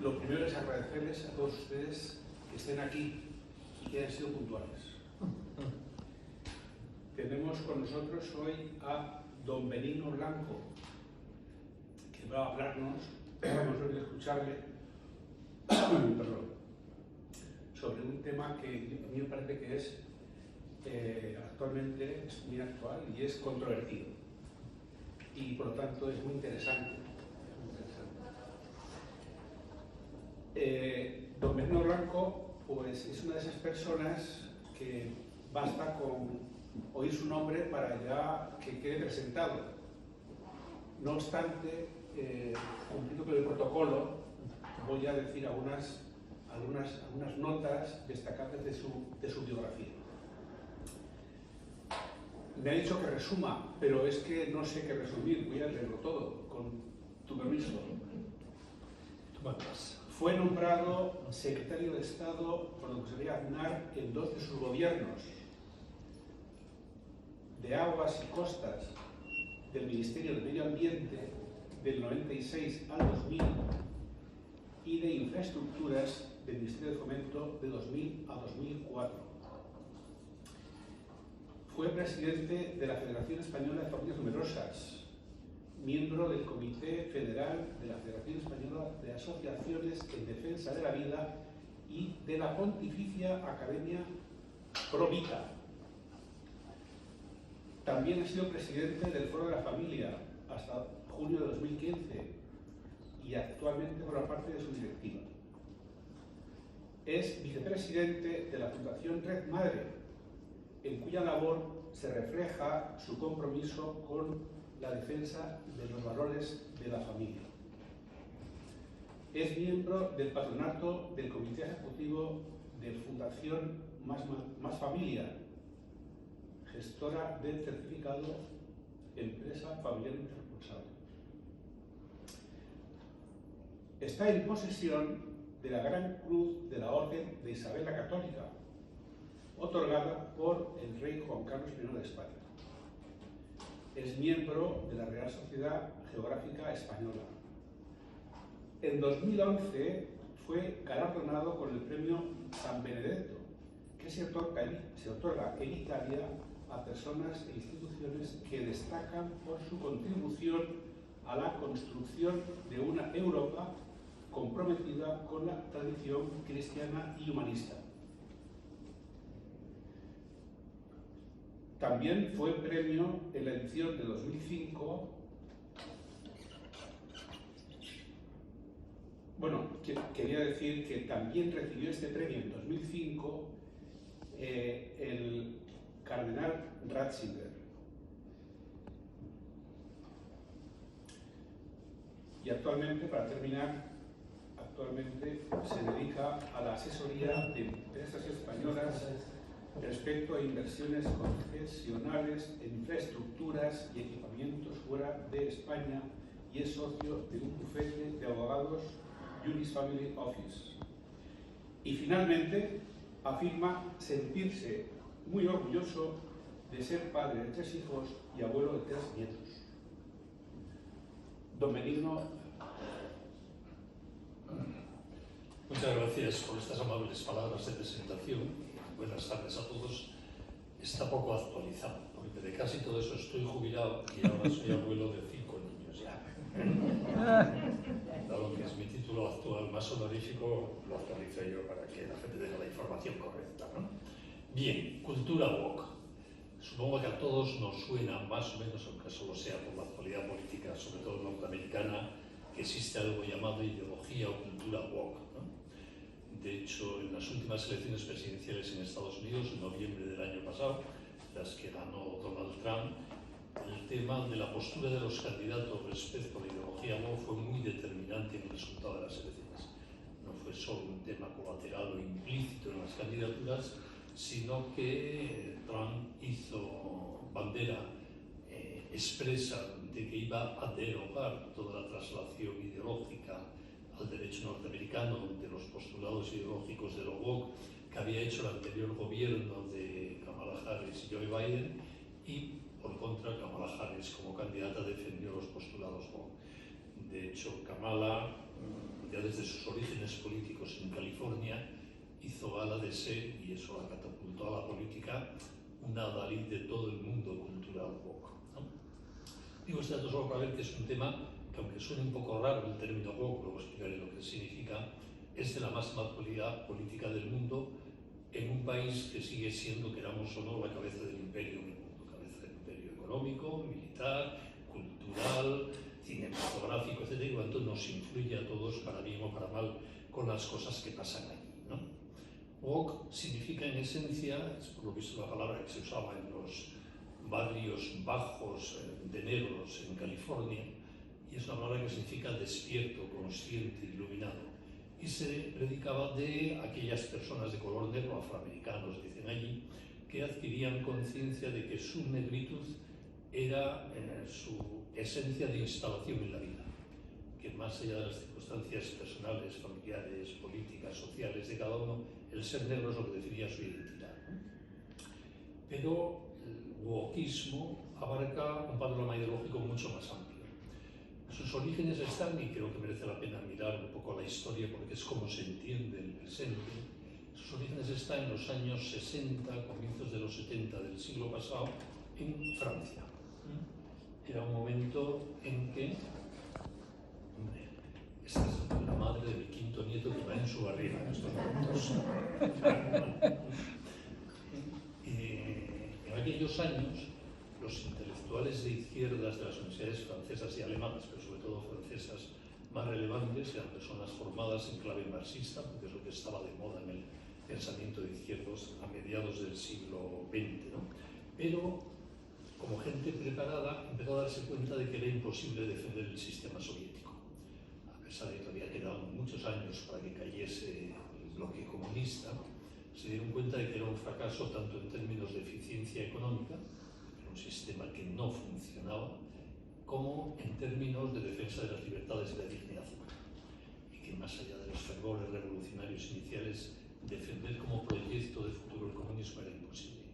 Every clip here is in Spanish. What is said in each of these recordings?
Lo primero es agradecerles a todos ustedes que estén aquí y que hayan sido puntuales. Tenemos con nosotros hoy a don Benigno Blanco, que va a hablarnos, hemos venido a escucharle, sobre un tema que a mí me parece que es actualmente es muy actual y es controvertido. Y por lo tanto es muy interesante. Don Benigno Blanco pues, es una de esas personas que basta con oír su nombre para ya que quede presentado. No obstante, cumpliendo con el protocolo, voy a decir algunas notas destacables de su biografía. Me ha dicho que resuma, pero es que no sé qué resumir, voy a leerlo todo, con tu permiso. Fue nombrado secretario de Estado por don José María Aznar en 2 de sus gobiernos, de Aguas y Costas del Ministerio de Medio Ambiente del 96 al 2000 y de Infraestructuras del Ministerio de Fomento de 2000 a 2004. Fue presidente de la Federación Española de Familias Numerosas, miembro del Comité Federal de la Federación Española de Asociaciones en Defensa de la Vida y de la Pontificia Academia Pro Vita. También ha sido presidente del Foro de la Familia hasta junio de 2015 y actualmente forma parte de su directiva. Es vicepresidente de la Fundación Red Madre, en cuya labor se refleja su compromiso con la defensa de los valores de la familia. Es miembro del patronato del Comité Ejecutivo de Fundación Más Familia, gestora del certificado Empresa Familiarmente Responsable. Está en posesión de la Gran Cruz de la Orden de Isabel la Católica, otorgada por el rey Juan Carlos I de España. Es miembro de la Real Sociedad Geográfica Española. En 2011 fue galardonado con el premio San Benedetto, que se otorga en Italia a personas e instituciones que destacan por su contribución a la construcción de una Europa comprometida con la tradición cristiana y humanista. También fue premio en la edición de 2005. Bueno, quería decir que también recibió este premio en 2005 el cardenal Ratzinger. Y actualmente, para terminar, se dedica a la asesoría de empresas españolas respecto a inversiones concesionales en infraestructuras y equipamientos fuera de España y es socio de un bufete de abogados Juris Family Office. Y finalmente afirma sentirse muy orgulloso de ser padre de 3 hijos y abuelo de 3 nietos. Don Benigno. Muchas gracias por estas amables palabras de presentación. Buenas tardes a todos. Está poco actualizado, porque de casi todo eso estoy jubilado y ahora soy abuelo de 5 niños ya. Dado que es mi título actual más honorífico, lo actualicé yo para que la gente tenga la información correcta, ¿no? Bien, cultura woke. Supongo que a todos nos suena más o menos, aunque solo sea por la actualidad política, sobre todo norteamericana, que existe algo llamado ideología o cultura woke, ¿no? De hecho, en las últimas elecciones presidenciales en Estados Unidos, en noviembre del año pasado, las que ganó Donald Trump, el tema de la postura de los candidatos respecto a la ideología woke fue muy determinante en el resultado de las elecciones. No fue solo un tema colateral o implícito en las candidaturas, sino que Trump hizo bandera expresa de que iba a derogar toda la traslación ideológica al derecho norteamericano de los postulados ideológicos de lo woke que había hecho el anterior gobierno de Kamala Harris y Joe Biden, y por contra Kamala Harris como candidata defendió los postulados woke. De hecho, Kamala ya desde sus orígenes políticos en California, hizo gala de ser, y eso la catapultó a la política, una adalid de todo el mundo cultural woke, ¿no? Digo este dato solo para ver que es un tema que, aunque suene un poco raro el término woke, luego explicaré lo que significa, es de la máxima actualidad política del mundo en un país que sigue siendo, queramos o no, la cabeza del imperio en el mundo, cabeza del imperio económico, militar, cultural, cinematográfico, etc. Y cuanto nos influye a todos, para bien o para mal, con las cosas que pasan ahí, ¿no? Woke significa en esencia, es por lo visto la palabra que se usaba en los barrios bajos de negros en California, y es una palabra que significa despierto, consciente, iluminado. Y se predicaba de aquellas personas de color negro, afroamericanos, dicen allí, que adquirían conciencia de que su negritud era su esencia de instalación en la vida, que más allá de las circunstancias personales, familiares, políticas, sociales de cada uno, el ser negro es lo que definía su identidad, ¿no? Pero el wokismo abarca un panorama ideológico mucho más amplio. Sus orígenes están, y creo que merece la pena mirar un poco la historia porque es como se entiende el presente, sus orígenes están en los años 60, comienzos de los 70 del siglo pasado, en Francia. Era un momento en que, esta es la madre de mi quinto nieto que va en su barriga en estos momentos. En aquellos años, los intelectuales de izquierdas de las universidades francesas y alemanas, pero sobre todo francesas más relevantes, eran personas formadas en clave marxista, porque es lo que estaba de moda en el pensamiento de izquierdos a mediados del siglo XX, ¿no? Pero, como gente preparada, empezó a darse cuenta de que era imposible defender el sistema soviético. A pesar de que todavía quedaban muchos años para que cayese el bloque comunista, se dieron cuenta de que era un fracaso tanto en términos de eficiencia económica, un sistema que no funcionaba, como en términos de defensa de las libertades y la dignidad humana. Y que más allá de los fervores revolucionarios iniciales, defender como proyecto de futuro el comunismo era imposible.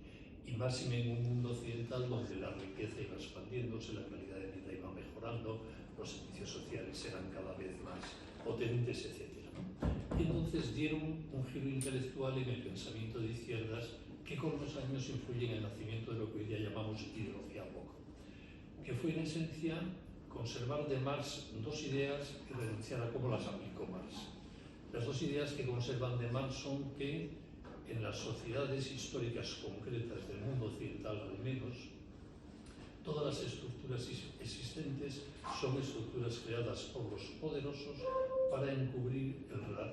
Y máxime en un mundo occidental donde la riqueza iba expandiéndose, la calidad de vida iba mejorando, los servicios sociales eran cada vez más potentes, etc., ¿no? Y entonces dieron un giro intelectual en el pensamiento de izquierdas que con los años influye en el nacimiento de lo que hoy día llamamos ideología woke, que fue en esencia conservar de Marx dos ideas y renunciar a cómo las aplicó Marx. Las dos ideas que conservan de Marx son que en las sociedades históricas concretas del mundo occidental al menos, todas las estructuras existentes son estructuras creadas por los poderosos para encubrir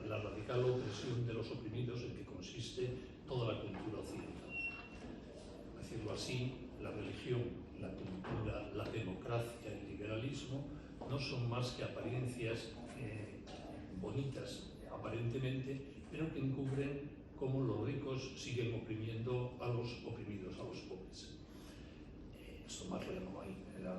la radical opresión de los oprimidos en que consiste toda la cultura occidental. Por decirlo así, la religión, la cultura, la democracia, el liberalismo no son más que apariencias bonitas, aparentemente, pero que encubren cómo los ricos siguen oprimiendo a los oprimidos, a los pobres. Esto más lo llamó ahí, la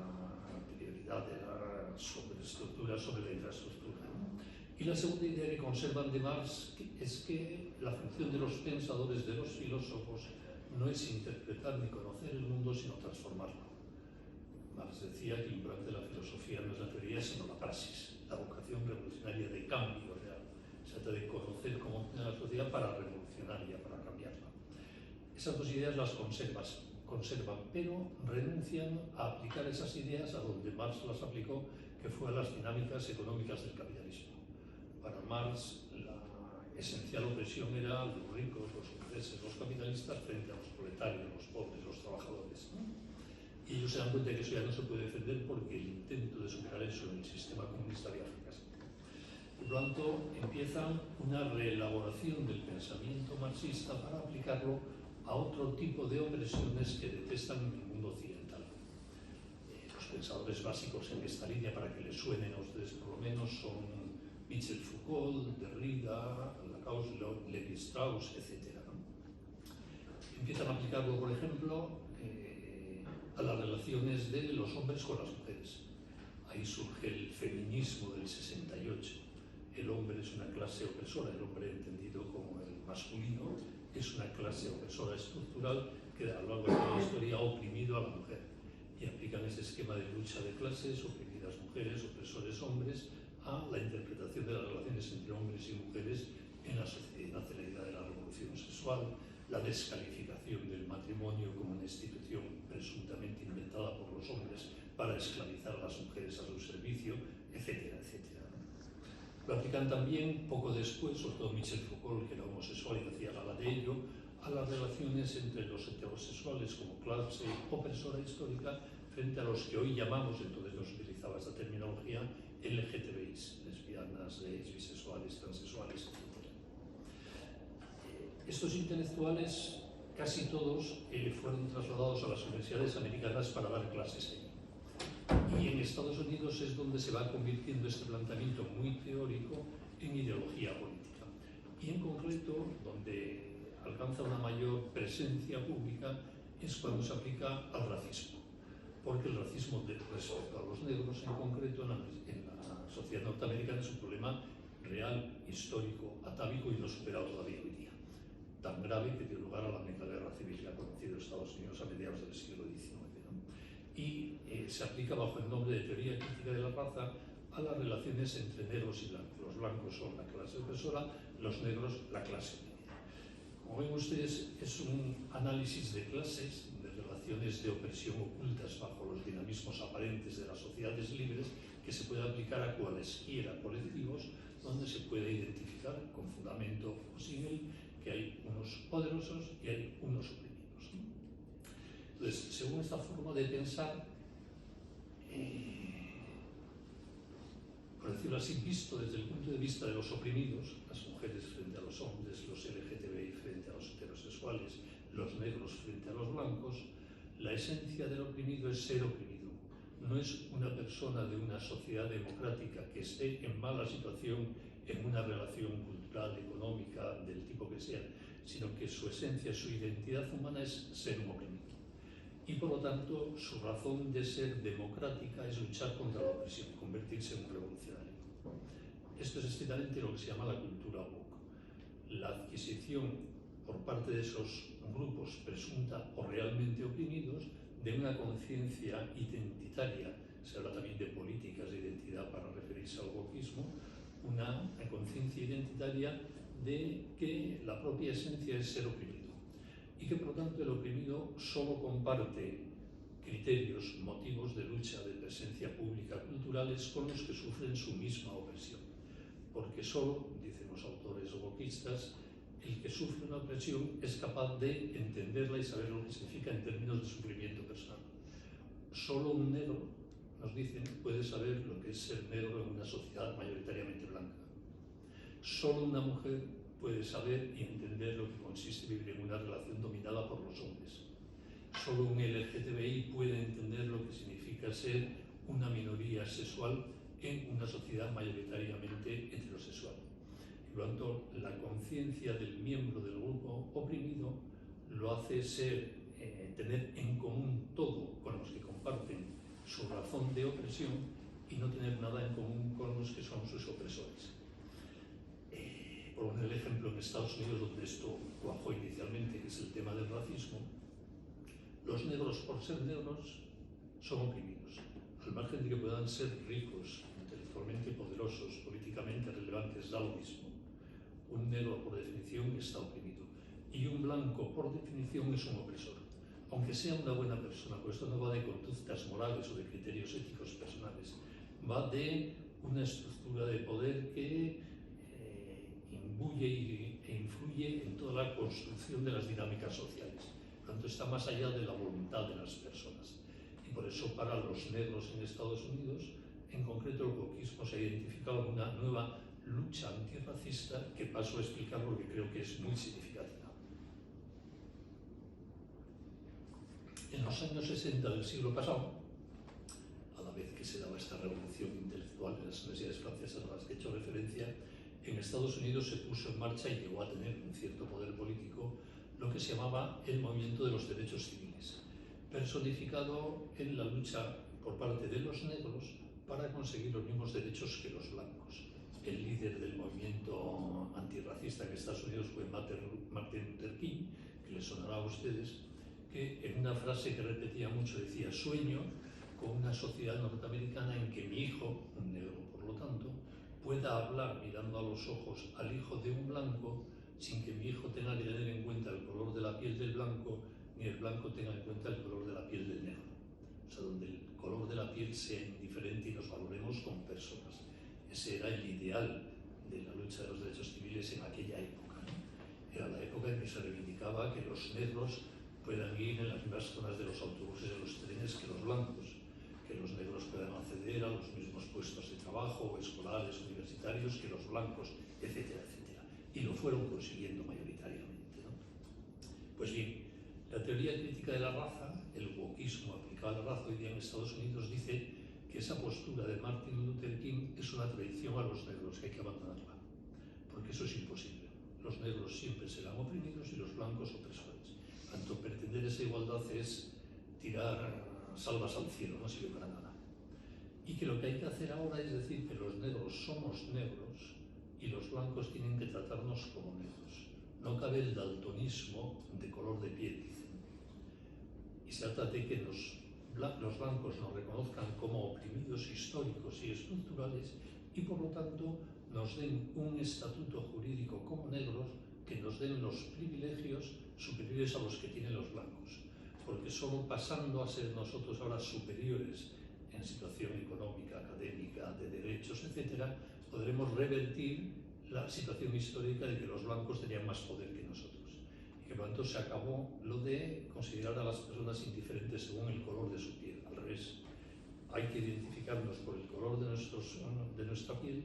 prioridad de la sobreestructura sobre la infraestructura, ¿no? Y la segunda idea que conservan de Marx es que la función de los pensadores, de los filósofos, no es interpretar ni conocer el mundo, sino transformarlo. Marx decía que lo importante de la filosofía no es la teoría, sino la praxis, la vocación revolucionaria de cambio real. Se trata de conocer cómo funciona la sociedad para revolucionarla, para cambiarla. Esas dos ideas las conservan, pero renuncian a aplicar esas ideas a donde Marx las aplicó, que fue a las dinámicas económicas del capitalismo. Para Marx, la esencial opresión era los ricos, los ingleses, los capitalistas frente a los proletarios, los pobres, los trabajadores, ¿no? Y ellos se dan cuenta de que eso ya no se puede defender porque el intento de superar eso en el sistema comunista había fracasado. Por lo tanto, empieza una reelaboración del pensamiento marxista para aplicarlo a otro tipo de opresiones que detestan en el mundo occidental. Los pensadores básicos en esta línea, para que les suenen a ustedes por lo menos, son Michel Foucault, Derrida, Lacan, Lévi-Strauss, etc., ¿no? Empiezan a aplicarlo, por ejemplo, a las relaciones de los hombres con las mujeres. Ahí surge el feminismo del 68. El hombre es una clase opresora, el hombre entendido como el masculino es una clase opresora estructural que a lo largo de toda la historia ha oprimido a la mujer. Y aplican ese esquema de lucha de clases, oprimidas mujeres, opresores hombres, a la interpretación de las relaciones entre hombres y mujeres en la sociedad acelerada de la revolución sexual, la descalificación del matrimonio como una institución presuntamente inventada por los hombres para esclavizar a las mujeres a su servicio, etcétera, etcétera. Lo aplican también, poco después, sobre todo Michel Foucault, que era homosexual y hacía gala de ello, a las relaciones entre los heterosexuales como clase opresora histórica frente a los que hoy llamamos, entonces no se utilizaba esta terminología, LGTBIs, lesbianas, gays, bisexuales, transexuales, etc. Estos intelectuales, casi todos, fueron trasladados a las universidades americanas para dar clases ahí. Y en Estados Unidos es donde se va convirtiendo este planteamiento muy teórico en ideología política. Y en concreto, donde alcanza una mayor presencia pública es cuando se aplica al racismo. Porque el racismo respecto a los negros, en concreto, en la sociedad norteamericana, es un problema real, histórico, atávico y no superado todavía hoy día. Tan grave que dio lugar a la única guerra civil que ha conocido Estados Unidos a mediados del siglo XIX. Y se aplica bajo el nombre de teoría crítica de la raza a las relaciones entre negros y blancos. Los blancos son la clase opresora, los negros la clase media. Como ven ustedes, es un análisis de clases, de relaciones de opresión ocultas bajo los dinamismos aparentes de las sociedades libres que se puede aplicar a cualesquiera colectivos donde se puede identificar con fundamento o sin él que hay unos poderosos y hay unos oprimidos. Entonces, según esta forma de pensar, por decirlo así, visto desde el punto de vista de los oprimidos, las mujeres frente a los hombres, los LGTBI frente a los heterosexuales, los negros frente a los blancos, la esencia del oprimido es ser oprimido. No es una persona de una sociedad democrática que esté en mala situación en una relación cultural, económica, del tipo que sea, sino que su esencia, su identidad humana es ser un oprimido. Y por lo tanto, su razón de ser democrática es luchar contra la opresión, convertirse en un revolucionario. Esto es estrictamente lo que se llama la cultura woke. La adquisición por parte de esos grupos presunta o realmente oprimidos de una conciencia identitaria, se habla también de políticas de identidad para referirse al wokismo, una conciencia identitaria de que la propia esencia es ser oprimido y que por lo tanto el oprimido solo comparte criterios, motivos de lucha, de presencia pública culturales con los que sufren su misma opresión. Porque solo, dicen los autores wokistas, el que sufre una opresión es capaz de entenderla y saber lo que significa en términos de sufrimiento personal. Solo un negro, nos dicen, puede saber lo que es ser negro en una sociedad mayoritariamente blanca. Solo una mujer puede saber y entender lo que consiste vivir en una relación dominada por los hombres. Solo un LGTBI puede entender lo que significa ser una minoría sexual en una sociedad mayoritariamente heterosexual. Y por lo tanto, la conciencia del miembro del grupo oprimido lo hace tener en común todo con los que comparten su razón de opresión y no tener nada en común con los que son sus opresores. Por poner el ejemplo en Estados Unidos, donde esto cuajó inicialmente, que es el tema del racismo, los negros, por ser negros, son oprimidos. Al margen de que puedan ser ricos, intelectualmente poderosos, políticamente relevantes, da lo mismo. Un negro, por definición, está oprimido. Y un blanco, por definición, es un opresor. Aunque sea una buena persona, pues esto no va de conductas morales o de criterios éticos personales, va de una estructura de poder que imbuye e influye en toda la construcción de las dinámicas sociales. Por lo tanto, está más allá de la voluntad de las personas. Y por eso, para los negros en Estados Unidos, en concreto el wokismo se ha identificado como una nueva lucha antirracista que paso a explicar porque creo que es muy significativa. En los años 60 del siglo pasado, a la vez que se daba esta revolución intelectual en las universidades francesas a las que he hecho referencia, en Estados Unidos se puso en marcha y llegó a tener un cierto poder político lo que se llamaba el movimiento de los derechos civiles, personificado en la lucha por parte de los negros para conseguir los mismos derechos que los blancos. El líder del movimiento antirracista en Estados Unidos fue Martin Luther King, que les sonará a ustedes, que en una frase que repetía mucho decía: sueño con una sociedad norteamericana en que mi hijo, un negro por lo tanto, pueda hablar mirando a los ojos al hijo de un blanco sin que mi hijo tenga que tener en cuenta el color de la piel del blanco ni el blanco tenga en cuenta el color de la piel del negro. O sea, donde el color de la piel sea indiferente y nos valoremos como personas. Ese era el ideal de la lucha de los derechos civiles en aquella época, ¿no? Era la época en que se reivindicaba que los negros puedan ir en las mismas zonas de los autobuses y de los trenes que los blancos, que los negros puedan acceder a los mismos puestos de trabajo, escolares, universitarios, que los blancos, etcétera, etcétera. Y lo fueron consiguiendo mayoritariamente, ¿no? Pues bien, la teoría crítica de la raza, el wokismo aplicado a la raza hoy día en Estados Unidos, dice que esa postura de Martin Luther King es una traición a los negros, que hay que abandonarla, porque eso es imposible. Los negros siempre serán oprimidos y los blancos opresores. Tanto pretender esa igualdad es tirar salvas al cielo, no sirve para nada. Y que lo que hay que hacer ahora es decir que los negros somos negros y los blancos tienen que tratarnos como negros. No cabe el daltonismo de color de piel, dicen. Y se trata de que los blancos nos reconozcan como oprimidos históricos y estructurales y por lo tanto nos den un estatuto jurídico como negros que nos den los privilegios superiores a los que tienen los blancos. Porque solo pasando a ser nosotros ahora superiores en situación económica, académica, de derechos, etc., podremos revertir la situación histórica de que los blancos tenían más poder que nosotros. Y que por lo tanto se acabó lo de considerar a las personas indiferentes según el color de su piel. Al revés, hay que identificarnos por el color de nuestra piel.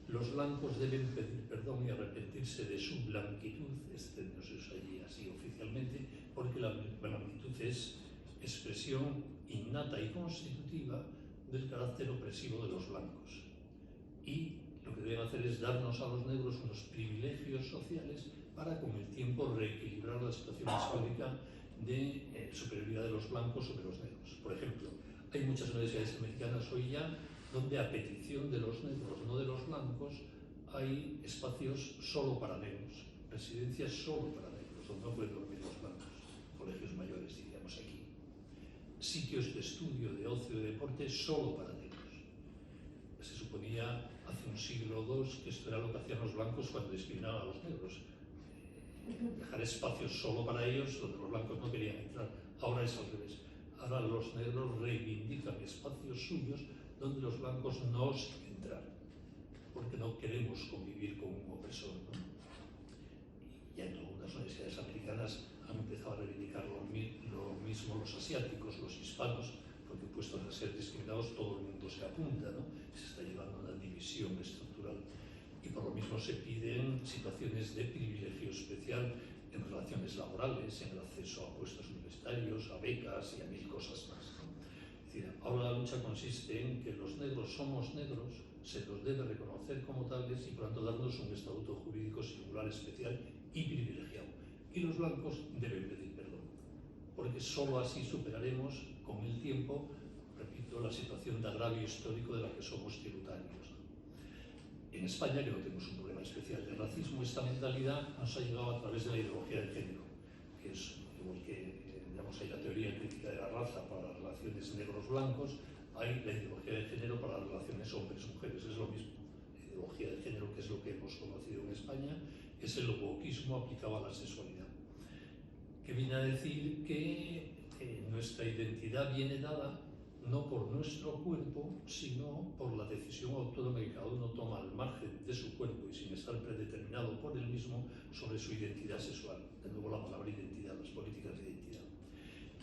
Los blancos deben pedir perdón y arrepentirse de su blanquitud, este no se usa allí así oficialmente, porque la blanquitud es expresión innata y constitutiva del carácter opresivo de los blancos. Y lo que deben hacer es darnos a los negros unos privilegios sociales para con el tiempo reequilibrar la situación histórica de superioridad de los blancos sobre los negros. Por ejemplo, hay muchas universidades americanas hoy ya donde a petición de los negros, no de los blancos, hay espacios solo para negros, residencias solo para negros, donde no pueden dormir los blancos, colegios mayores, diríamos aquí, sitios de estudio, de ocio, de deporte solo para negros. Se suponía hace un siglo o dos que esto era lo que hacían los blancos cuando discriminaban a los negros, dejar espacios solo para ellos donde los blancos no querían entrar. Ahora es al revés. Ahora los negros reivindican espacios suyos donde los blancos no osan entrar, porque no queremos convivir con un opresor, ¿no? Y ya en algunas universidades americanas han empezado a reivindicar lo mismo los asiáticos, los hispanos, porque puestos a ser discriminados todo el mundo se apunta, ¿no? Se está llevando a una división estructural. Y por lo mismo se piden situaciones de privilegio especial en relaciones laborales, en el acceso a puestos universitarios, a becas y a mil cosas más, ¿no? Es decir, ahora la lucha consiste en que los negros somos negros, se los debe reconocer como tales y por lo tanto darnos un estatuto jurídico singular, especial y privilegiado. Y los blancos deben pedir perdón, porque solo así superaremos con el tiempo, repito, la situación de agravio histórico de la que somos tributarios, ¿no? En España, que no tenemos un problema especial de racismo, esta mentalidad nos ha llegado a través de la ideología de género, que es igual que, digamos, hay la teoría crítica de la raza para las relaciones negros-blancos, hay la ideología de género para las relaciones hombres-mujeres, es lo mismo. La ideología de género, que es lo que hemos conocido en España, es el wokismo aplicado a la sexualidad, que viene a decir que nuestra identidad viene dada no por nuestro cuerpo, sino por la decisión autónoma que cada uno toma al margen de su cuerpo y sin estar predeterminado por él mismo sobre su identidad sexual. De nuevo la palabra identidad, las políticas de identidad.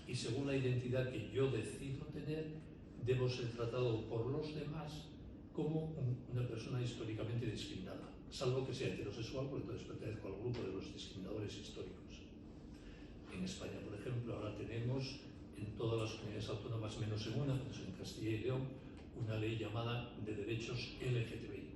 Y según la identidad que yo decido tener, debo ser tratado por los demás como una persona históricamente discriminada, salvo que sea heterosexual, porque entonces pertenezco al grupo de los discriminadores históricos. En España, por ejemplo, ahora tenemos en todas las comunidades autónomas, menos en una, pues en Castilla y León, una ley llamada de derechos LGTBI,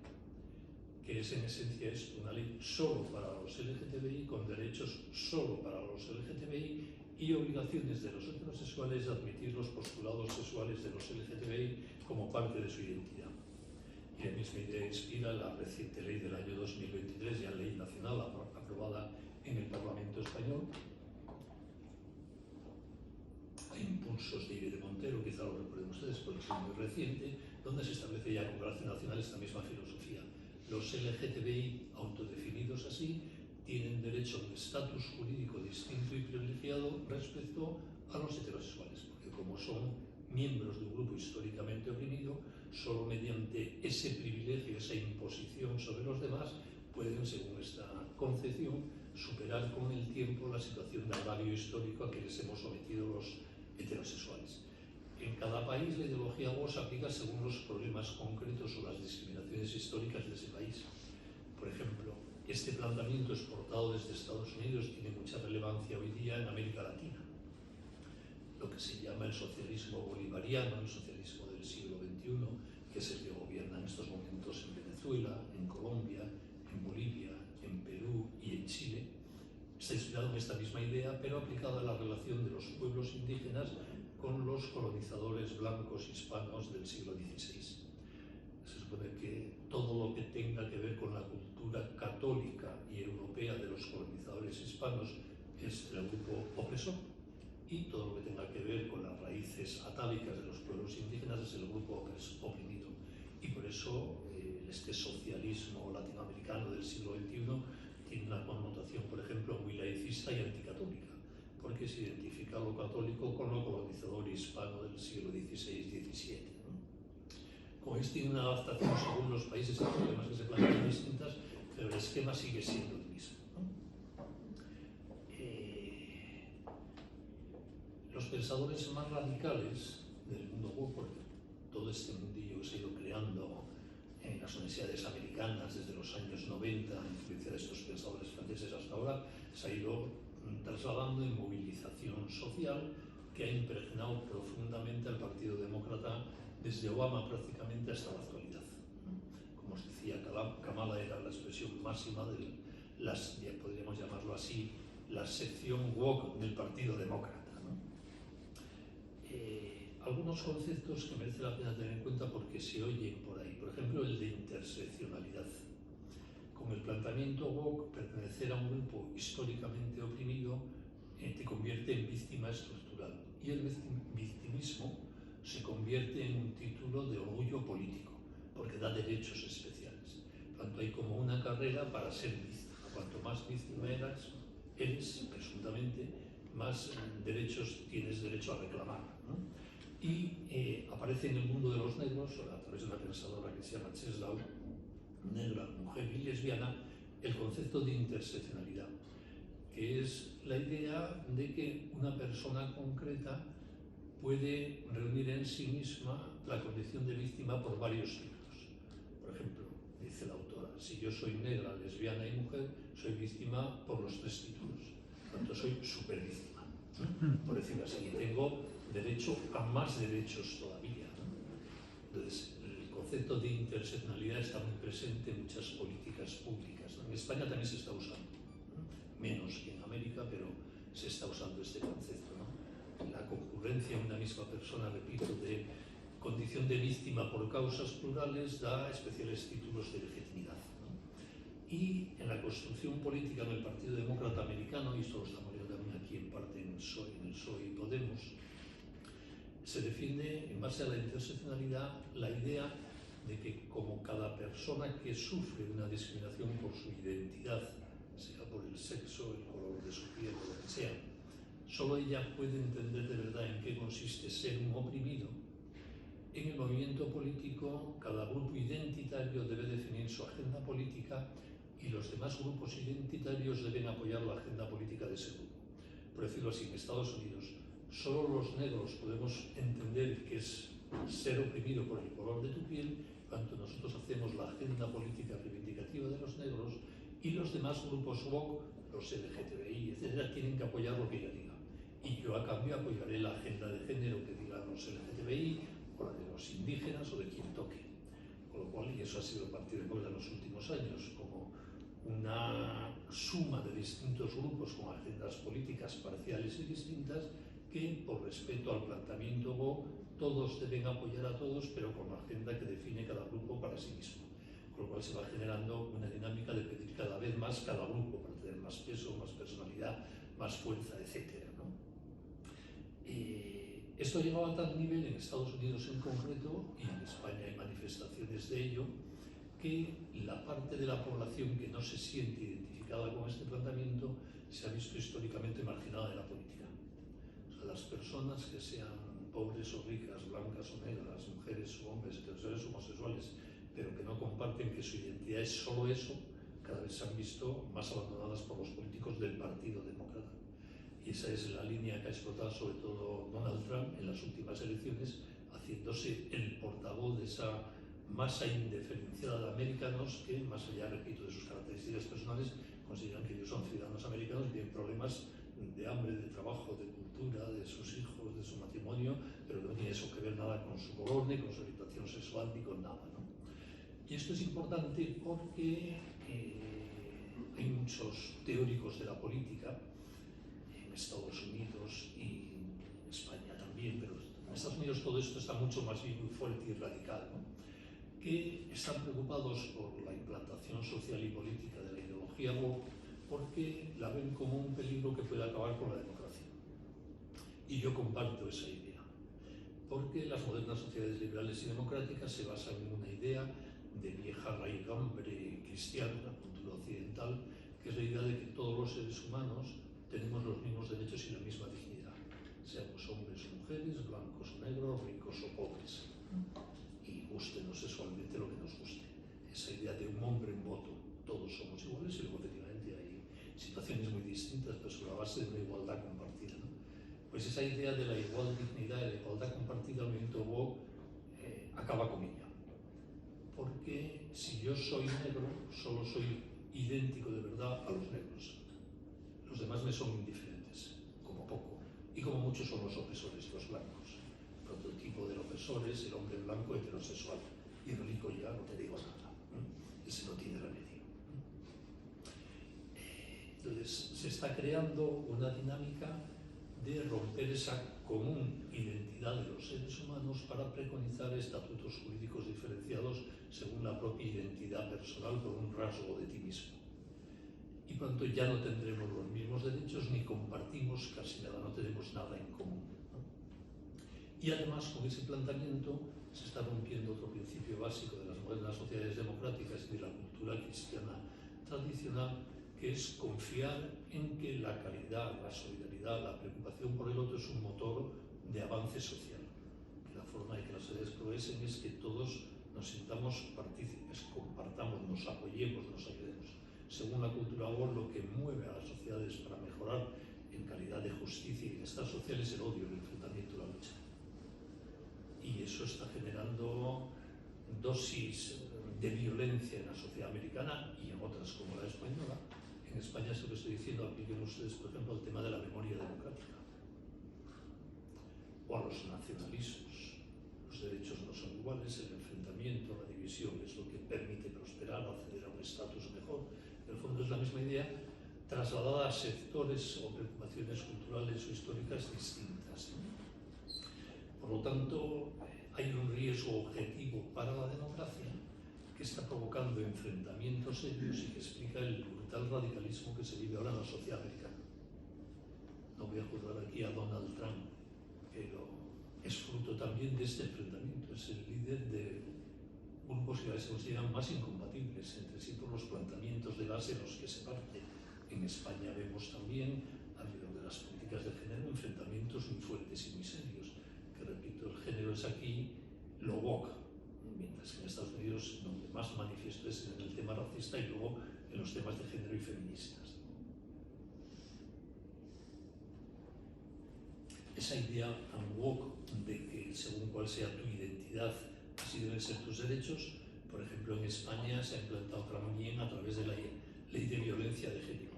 que es en esencia esto, una ley solo para los LGTBI, con derechos solo para los LGTBI y obligaciones de los heterosexuales de admitir los postulados sexuales de los LGTBI como parte de su identidad. Y la misma idea inspira la reciente ley del año 2023, ya ley nacional aprobada en el Parlamento español, a impulsos de Irene Montero, quizá lo recuerden ustedes porque es muy reciente, donde se establece ya con carácter nacional esta misma filosofía. Los LGTBI, autodefinidos así, tienen derecho a un estatus jurídico distinto y privilegiado respecto a los heterosexuales, porque como son miembros de un grupo históricamente oprimido, solo mediante ese privilegio, esa imposición sobre los demás, pueden, según esta concepción, superar con el tiempo la situación de agravio histórico a que les hemos sometido los heterosexuales. En cada país la ideología woke se aplica según los problemas concretos o las discriminaciones históricas de ese país. Por ejemplo, este planteamiento exportado desde Estados Unidos tiene mucha relevancia hoy día en América Latina. Lo que se llama el socialismo bolivariano, el socialismo del siglo XXI, que es el que gobierna en estos momentos en Venezuela, en Colombia, en Bolivia, en Perú y en Chile, está inspirado en esta misma idea, pero aplicada a la relación de los pueblos indígenas con los colonizadores blancos hispanos del siglo XVI. Se supone que todo lo que tenga que ver con la cultura católica y europea de los colonizadores hispanos es el grupo opresor, y todo lo que tenga que ver con las raíces atávicas de los pueblos indígenas es el grupo oprimido. Y por eso este socialismo latinoamericano del siglo XXI tiene una connotación, por ejemplo, muy laicista y anticatólica, porque se identifica lo católico con lo colonizador hispano del siglo XVI-XVII. Como veis, tiene una adaptación según los países y problemas que se plantean distintas, pero el esquema sigue siendo el mismo, ¿no? Los pensadores más radicales del mundo woke, porque todo este mundillo que se ha ido creando en las universidades americanas desde los años 90, a influencia de estos pensadores franceses hasta ahora, se ha ido trasladando en movilización social que ha impregnado profundamente al Partido Demócrata desde Obama prácticamente hasta la actualidad. Como os decía, Kamala era la expresión máxima de las, ya podríamos llamarlo así, la sección woke del Partido Demócrata. Algunos conceptos que merece la pena tener en cuenta porque se oyen por ahí. Por ejemplo, el de interseccionalidad. Con el planteamiento woke, pertenecer a un grupo históricamente oprimido te convierte en víctima estructural. Y el victimismo se convierte en un título de orgullo político, porque da derechos especiales. Por tanto, hay como una carrera para ser víctima. Cuanto más víctima eres presuntamente, más derechos tienes derecho a reclamar, ¿no? Y aparece en el mundo de los negros, a través de una pensadora que se llama Czesław, negra, mujer y lesbiana, el concepto de interseccionalidad, que es la idea de que una persona concreta puede reunir en sí misma la condición de víctima por varios títulos. Por ejemplo, dice la autora, si yo soy negra, lesbiana y mujer, soy víctima por los 3 títulos. Por tanto, soy supervíctima, ¿no? Por decirlo así, y tengo derecho a más derechos todavía, ¿no? Entonces, el concepto de interseccionalidad está muy presente en muchas políticas públicas, ¿no? En España también se está usando, ¿no? Menos que en América, pero se está usando este concepto, ¿no? La concurrencia en una misma persona, repito, de condición de víctima por causas plurales da especiales títulos de legitimidad, ¿no? Y en la construcción política del Partido Demócrata Americano, y esto lo estamos viendo también aquí en parte en el PSOE y Podemos, se defiende en base a la interseccionalidad la idea de que como cada persona que sufre una discriminación por su identidad, sea por el sexo, el color de su piel o lo que sea, solo ella puede entender de verdad en qué consiste ser un oprimido. En el movimiento político, cada grupo identitario debe definir su agenda política y los demás grupos identitarios deben apoyar la agenda política de ese grupo. Por decirlo así, en Estados Unidos, solo los negros podemos entender qué es ser oprimido por el color de tu piel, cuando nosotros hacemos la agenda política reivindicativa de los negros, y los demás grupos woke, los LGTBI, etc., tienen que apoyar lo que ella diga. Y yo a cambio apoyaré la agenda de género que digan los LGTBI, o la de los indígenas o de quien toque. Con lo cual, y eso ha sido el Partido Demócrata en los últimos años, como una suma de distintos grupos con agendas políticas parciales y distintas, que por respeto al planteamiento woke todos deben apoyar a todos, pero con la agenda que define cada grupo para sí mismo. Con lo cual se va generando una dinámica de pedir cada vez más cada grupo para tener más peso, más personalidad, más fuerza, etc., ¿no? Esto ha llegado a tal nivel en Estados Unidos en concreto, y en España hay manifestaciones de ello, que la parte de la población que no se siente identificada con este planteamiento se ha visto históricamente marginada de la política. O sea, las personas que sean pobres o ricas, blancas o negras, mujeres o hombres, heterosexuales o homosexuales, pero que no comparten que su identidad es solo eso, cada vez se han visto más abandonadas por los políticos del Partido Demócrata. Y esa es la línea que ha explotado sobre todo Donald Trump en las últimas elecciones, haciéndose el portavoz de esa masa indiferenciada de americanos que, más allá, repito, de sus características personales, consideran que ellos son ciudadanos americanos y tienen problemas de hambre, de trabajo, de cultura, de sus hijos, de su matrimonio, pero no tiene eso que ver nada con su color, ni con su orientación sexual, ni con nada, ¿no? Y esto es importante porque hay muchos teóricos de la política, en Estados Unidos y en España también, pero en Estados Unidos todo esto está mucho más bien muy fuerte y radical, ¿no? Que están preocupados por la implantación social y política de la ideología woke porque la ven como un peligro que puede acabar con la democracia. Y yo comparto esa idea, porque las modernas sociedades liberales y democráticas se basan en una idea de vieja raigambre cristiana, una cultura occidental, que es la idea de que todos los seres humanos tenemos los mismos derechos y la misma dignidad, seamos hombres o mujeres, blancos o negros, ricos o pobres, y gustenos sexualmente lo que nos guste. Esa idea de un hombre en voto, todos somos iguales, y luego efectivamente hay situaciones muy distintas, pero sobre la base de una igualdad compartida, ¿no? Pues esa idea de la igual dignidad y la igualdad compartida, el movimiento woke acaba con ella. Porque si yo soy negro, solo soy idéntico de verdad a los negros. Los demás me son indiferentes, como poco. Y como muchos son los opresores, los blancos. El prototipo del opresor es el hombre blanco heterosexual. Y el rico ya no te digo nada. Ese no tiene remedio. Entonces se está creando una dinámica de romper esa común identidad de los seres humanos para preconizar estatutos jurídicos diferenciados según la propia identidad personal por un rasgo de ti mismo. Y pronto ya no tendremos los mismos derechos ni compartimos casi nada, no tenemos nada en común, ¿no? Y además con ese planteamiento se está rompiendo otro principio básico de las modernas sociedades democráticas y de la cultura cristiana tradicional, que es confiar en que la caridad, la solidaridad, la preocupación por el otro es un motor de avance social. Que la forma de que las sociedades progresen es que todos nos sintamos partícipes, compartamos, nos apoyemos, nos ayudemos. Según la cultura woke, lo que mueve a las sociedades para mejorar en calidad de justicia y bienestar social es el odio, el enfrentamiento, la lucha. Y eso está generando dosis de violencia en la sociedad americana y en otras como la española. En España, es lo que estoy diciendo, apliquen ustedes, por ejemplo, el tema de la memoria democrática o a los nacionalismos. Los derechos no son iguales, el enfrentamiento, la división es lo que permite prosperar, acceder a un estatus mejor. En el fondo es la misma idea trasladada a sectores o preocupaciones culturales o históricas distintas. Por lo tanto, hay un riesgo objetivo para la democracia que está provocando enfrentamientos serios y que explica el brutal radicalismo que se vive ahora en la sociedad americana. No voy a juzgar aquí a Donald Trump, pero es fruto también de este enfrentamiento. Es el líder de grupos que se consideran más incompatibles entre sí por los planteamientos de base en los que se parte. En España vemos también, alrededor de las políticas de género, enfrentamientos muy fuertes y muy serios. Que repito, el género es aquí lo woke, mientras que en Estados Unidos donde más manifiesto es en el tema racista y luego en los temas de género y feministas. Esa idea tan woke de que según cuál sea tu identidad, así deben ser tus derechos, por ejemplo en España se ha implantado también a través de la ley de violencia de género.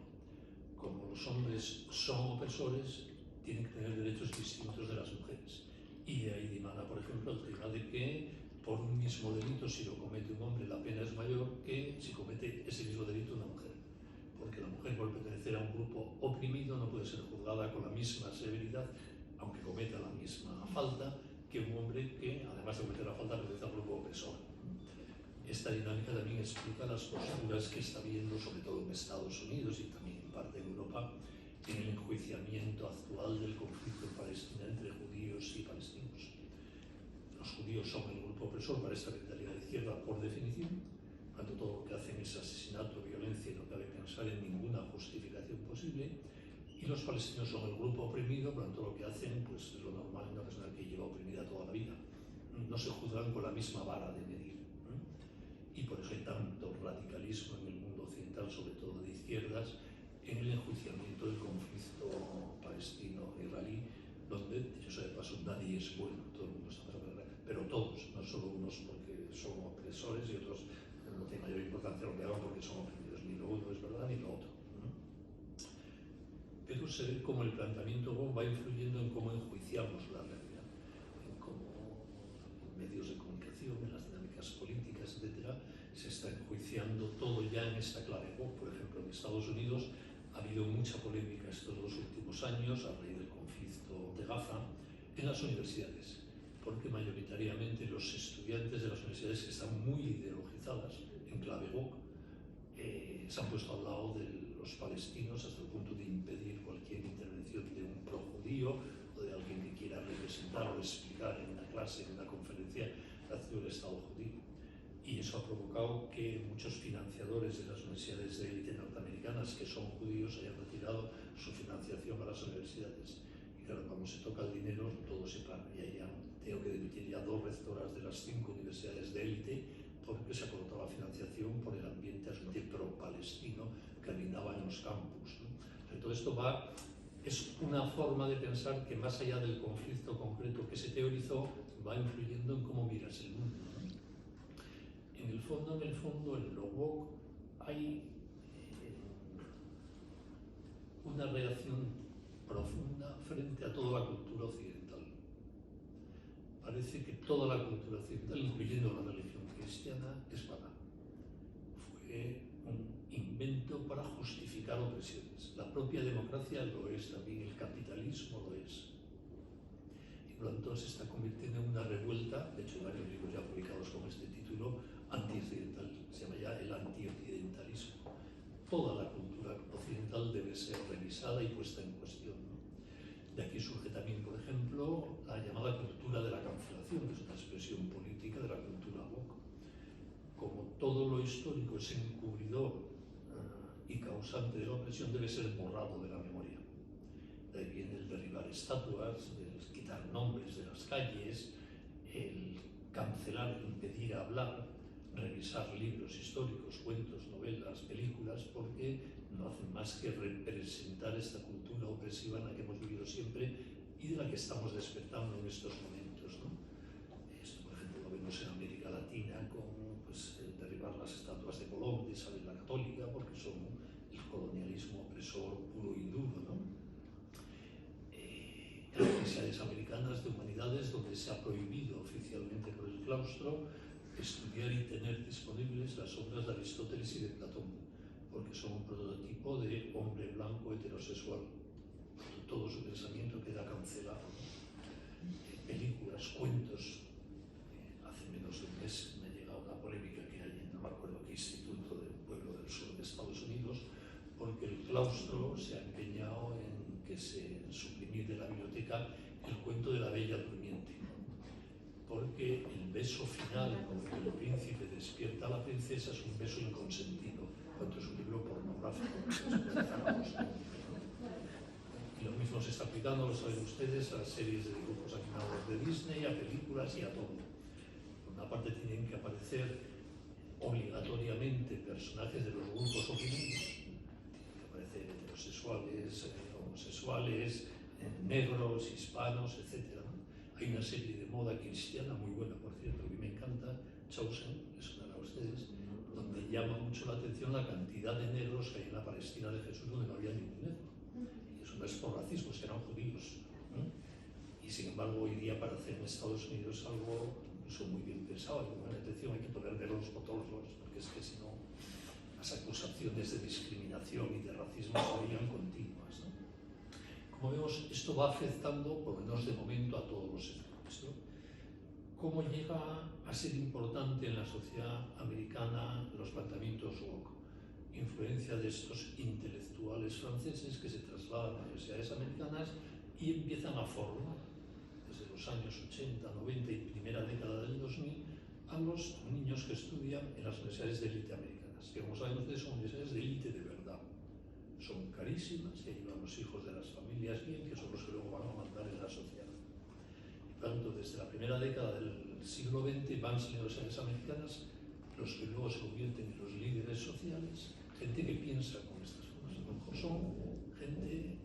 Como los hombres son opresores, tienen que tener derechos distintos de las mujeres. Y de ahí dimana, por ejemplo, el tema de que por un mismo delito, si lo comete un hombre, la pena es mayor que si comete ese mismo delito una mujer. Porque la mujer, por pertenecer a un grupo oprimido, no puede ser juzgada con la misma severidad, aunque cometa la misma falta, que un hombre que, además de cometer la falta, pertenece a un grupo opresor. Esta dinámica también explica las posturas que está habiendo, sobre todo en Estados Unidos y también en parte en Europa, en el enjuiciamiento actual del conflicto en Palestina entre judíos y palestinos. Los judíos son el grupo opresor para esta mentalidad de izquierda por definición, cuando todo lo que hacen es asesinato, violencia y no cabe pensar en ninguna justificación posible. Y los palestinos son el grupo oprimido, por lo tanto lo que hacen pues, es lo normal en una persona que lleva oprimida toda la vida. No se juzgan con la misma vara de medir. Y por eso hay tanto radicalismo en el mundo occidental, sobre todo de izquierdas, en el enjuiciamiento del conflicto palestino-israelí, donde, dicho sea de paso, nadie es bueno, todo el mundo está para la guerra, pero todos, no solo unos porque son opresores y otros no tienen mayor importancia lo que hagan porque son oprimidos, ni lo uno es verdad ni lo otro. Pero se ve cómo el planteamiento va influyendo en cómo enjuiciamos la realidad, en cómo en medios de comunicación, en las dinámicas políticas, etcétera, se está enjuiciando todo ya en esta clave. Por ejemplo, en Estados Unidos ha habido mucha polémica estos 2 últimos años a raíz del conflicto de Gaza en las universidades, porque mayoritariamente los estudiantes de las universidades que están muy ideologizadas en clave woke se han puesto al lado de los palestinos hasta el punto de impedir cualquier intervención de un pro-judío o de alguien que quiera representar o explicar en una clase, en una conferencia, la acción del Estado judío. Y eso ha provocado que muchos financiadores de las universidades de élite norteamericanas que son judíos hayan retirado su financiación a las universidades. Y claro, cuando se toca el dinero, todo se para. Y tengo que demitir ya 2 rectoras de las 5 universidades de élite porque se ha cortado la financiación por el ambiente pro-palestino que reinaba en los campus, ¿no? Todo esto es una forma de pensar que más allá del conflicto concreto que se teorizó, va influyendo en cómo miras el mundo, ¿no? En el fondo, en lo woke hay una reacción profunda frente a toda la cultura occidental. Parece que toda la cultura occidental, incluyendo la religión cristiana, es pagana. Fue un invento para justificar opresiones. La propia democracia lo es también, el capitalismo lo es. Y por lo tanto se está convirtiendo en una revuelta, de hecho hay varios libros ya publicados con este título, anti-occidental, se llama ya el anti-occidentalismo. Toda la cultura occidental debe ser revisada y puesta en cuestión, ¿no? De aquí surge también, por ejemplo, la llamada cultura de la cancelación, que es una expresión política de la cultura woke. Como todo lo histórico es encubridor y causante de la opresión, debe ser borrado de la memoria. De ahí viene el derribar estatuas, el quitar nombres de las calles, el cancelar, impedir hablar, revisar libros históricos, cuentos, novelas, películas, porque no hacen más que representar esta cultura opresiva en la que hemos vivido siempre y de la que estamos despertando en estos momentos, ¿no? Esto, por ejemplo, lo vemos en América Latina con derribar las estatuas de Colón, de Isabel la Católica, porque son el colonialismo opresor puro y duro, ¿no? En las universidades americanas de humanidades, donde se ha prohibido oficialmente por el claustro estudiar y tener disponibles las obras de Aristóteles y de Platón, porque son un prototipo de hombre blanco heterosexual. Todo su pensamiento queda cancelado, ¿no? Películas, cuentos. Hace menos de un mes me ha llegado una polémica que hay, no me acuerdo qué instituto de un pueblo del sur de Estados Unidos, porque el claustro se ha empeñado en suprimir de la biblioteca el cuento de la Bella Durmiente, porque el beso final con el que el príncipe despierta a la princesa es un beso inconsentido, cuando es un libro pornográfico. Y lo mismo se está aplicando, lo saben ustedes, a las series de dibujos animados de Disney, a películas y a todo. Por una parte tienen que aparecer obligatoriamente personajes de los grupos oprimidos, que aparecen heterosexuales, homosexuales, negros, hispanos, etc. Hay una serie de moda cristiana muy buena, por cierto, que me encanta, Chosen, que sonará a ustedes, donde llama mucho la atención la cantidad de negros que hay en la Palestina de Jesús, donde no había ningún negro. Y eso no es por racismo, es que eran judíos. Y sin embargo, hoy día para hacer en Estados Unidos algo incluso muy bien pensado, hay buena atención, hay que poner negros por todos lados, porque es que si no, las acusaciones de discriminación y de racismo serían continuas, ¿no? Como vemos, esto va afectando, por lo menos de momento, a todos los sectores, ¿no? ¿Cómo llega a ser importante en la sociedad americana los planteamientos woke? Influencia de estos intelectuales franceses que se trasladan a universidades americanas y empiezan a formar, desde los años 80, 90 y primera década del 2000, a los niños que estudian en las universidades de élite americanas, que como saben ustedes son universidades de élite de verdad. Son carísimas y ayudan a los hijos de las familias bien, que son los que luego van a mandar en la sociedad. Por tanto, desde la primera década del siglo XX van saliendo las universidades americanas los que luego se convierten en los líderes sociales, gente que piensa con estas cosas. A lo mejor son gente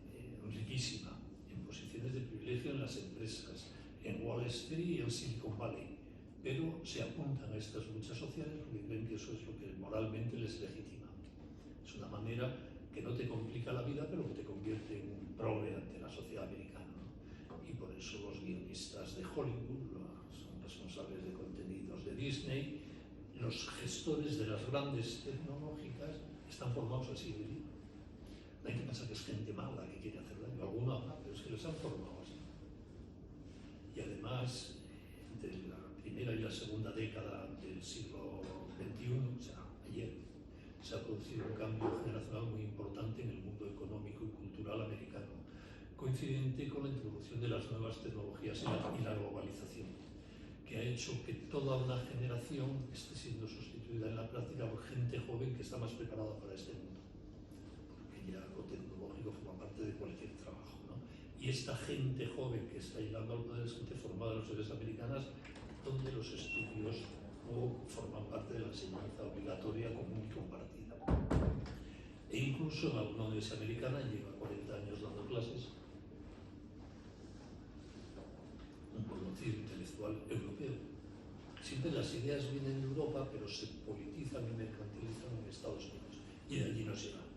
riquísima, en posiciones de privilegio en las empresas, en Wall Street y en Silicon Valley, pero se apuntan a estas luchas sociales porque creen que eso es lo que moralmente les legitima. Es una manera que no te complica la vida, pero que te convierte en un progre ante la sociedad americana, ¿no? Y por eso los guionistas de Hollywood, los responsables de contenidos de Disney, los gestores de las grandes tecnológicas están formados así de bien. No hay que pensar que es gente mala que quiere hacer daño, alguno habrá, pero es que les han formado así. Y además, entre la primera y la segunda década del siglo XXI, o sea, ayer, se ha producido un cambio generacional muy importante en el mundo económico y cultural americano, coincidente con la introducción de las nuevas tecnologías y la globalización, que ha hecho que toda una generación esté siendo sustituida en la práctica por gente joven que está más preparada para este mundo, porque ya lo tecnológico forma parte de cualquier trabajo, ¿no? Y esta gente joven que está llegando al poder es gente formada en las universidades americanas, donde los estudios no forman parte de la enseñanza obligatoria común y compartida. E incluso en alguna universidad americana lleva 40 años dando clases un conocido intelectual europeo. Siempre las ideas vienen de Europa, pero se politizan y mercantilizan en Estados Unidos, y de allí nos llegan.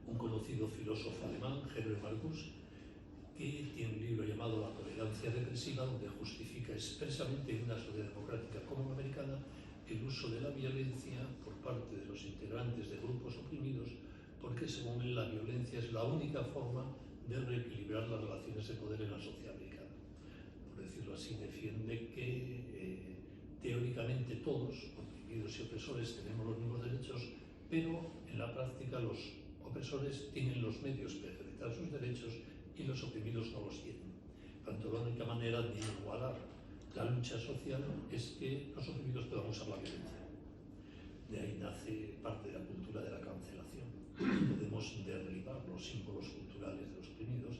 Un conocido filósofo alemán, Herbert Marcuse, que tiene un libro llamado La tolerancia represiva, donde justifica expresamente en una sociedad democrática como la americana el uso de la violencia por parte de los integrantes de grupos oprimidos, porque según él la violencia es la única forma de reequilibrar las relaciones de poder en la sociedad americana. Por decirlo así, defiende que teóricamente todos, oprimidos y opresores, tenemos los mismos derechos, pero en la práctica los opresores tienen los medios para ejercitar sus derechos y los oprimidos no los tienen. Por tanto, la única manera de igualar la lucha social es que los oprimidos puedan usar la violencia. De ahí nace parte de la cultura de la cancelación. Podemos derribar los símbolos culturales de los oprimidos,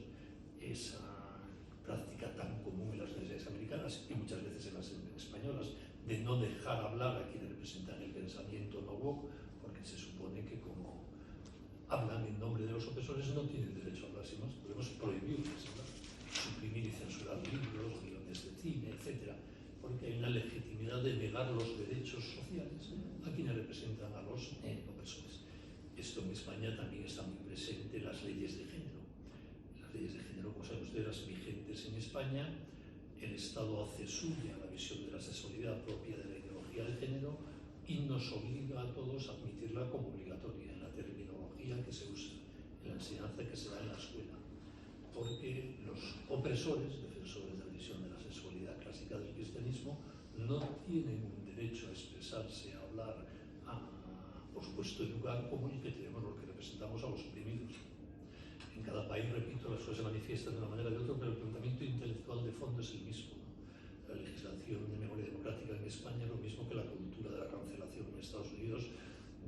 esa práctica tan común en las universidades americanas y muchas veces en las españolas, de no dejar hablar a quienes representan el pensamiento no woke, porque se supone que como hablan en nombre de los opresores no tienen derecho a hablar, sino podemos prohibirles hablar, suprimir y censurar libros, guiones de cine, etc., porque hay una legitimidad de negar los derechos sociales a quienes representan a los opresores. Esto en España también está muy presente en las leyes de género. Las leyes de género, como saben ustedes, las vigentes en España, el Estado hace suya la visión de la sexualidad propia de la ideología de género y nos obliga a todos a admitirla como obligatoria en la terminología que se usa, en la enseñanza que se da en la escuela. Porque los opresores, defensores de la visión de la sexualidad clásica del cristianismo, no tienen un derecho a expresarse, a hablar, por supuesto, en lugar como el que tenemos los que representamos a los oprimidos. En cada país, repito, las cosas se manifiestan de una manera o de otra, pero el planteamiento intelectual de fondo es el mismo, ¿no? La legislación de memoria democrática en España es lo mismo que la cultura de la cancelación en Estados Unidos,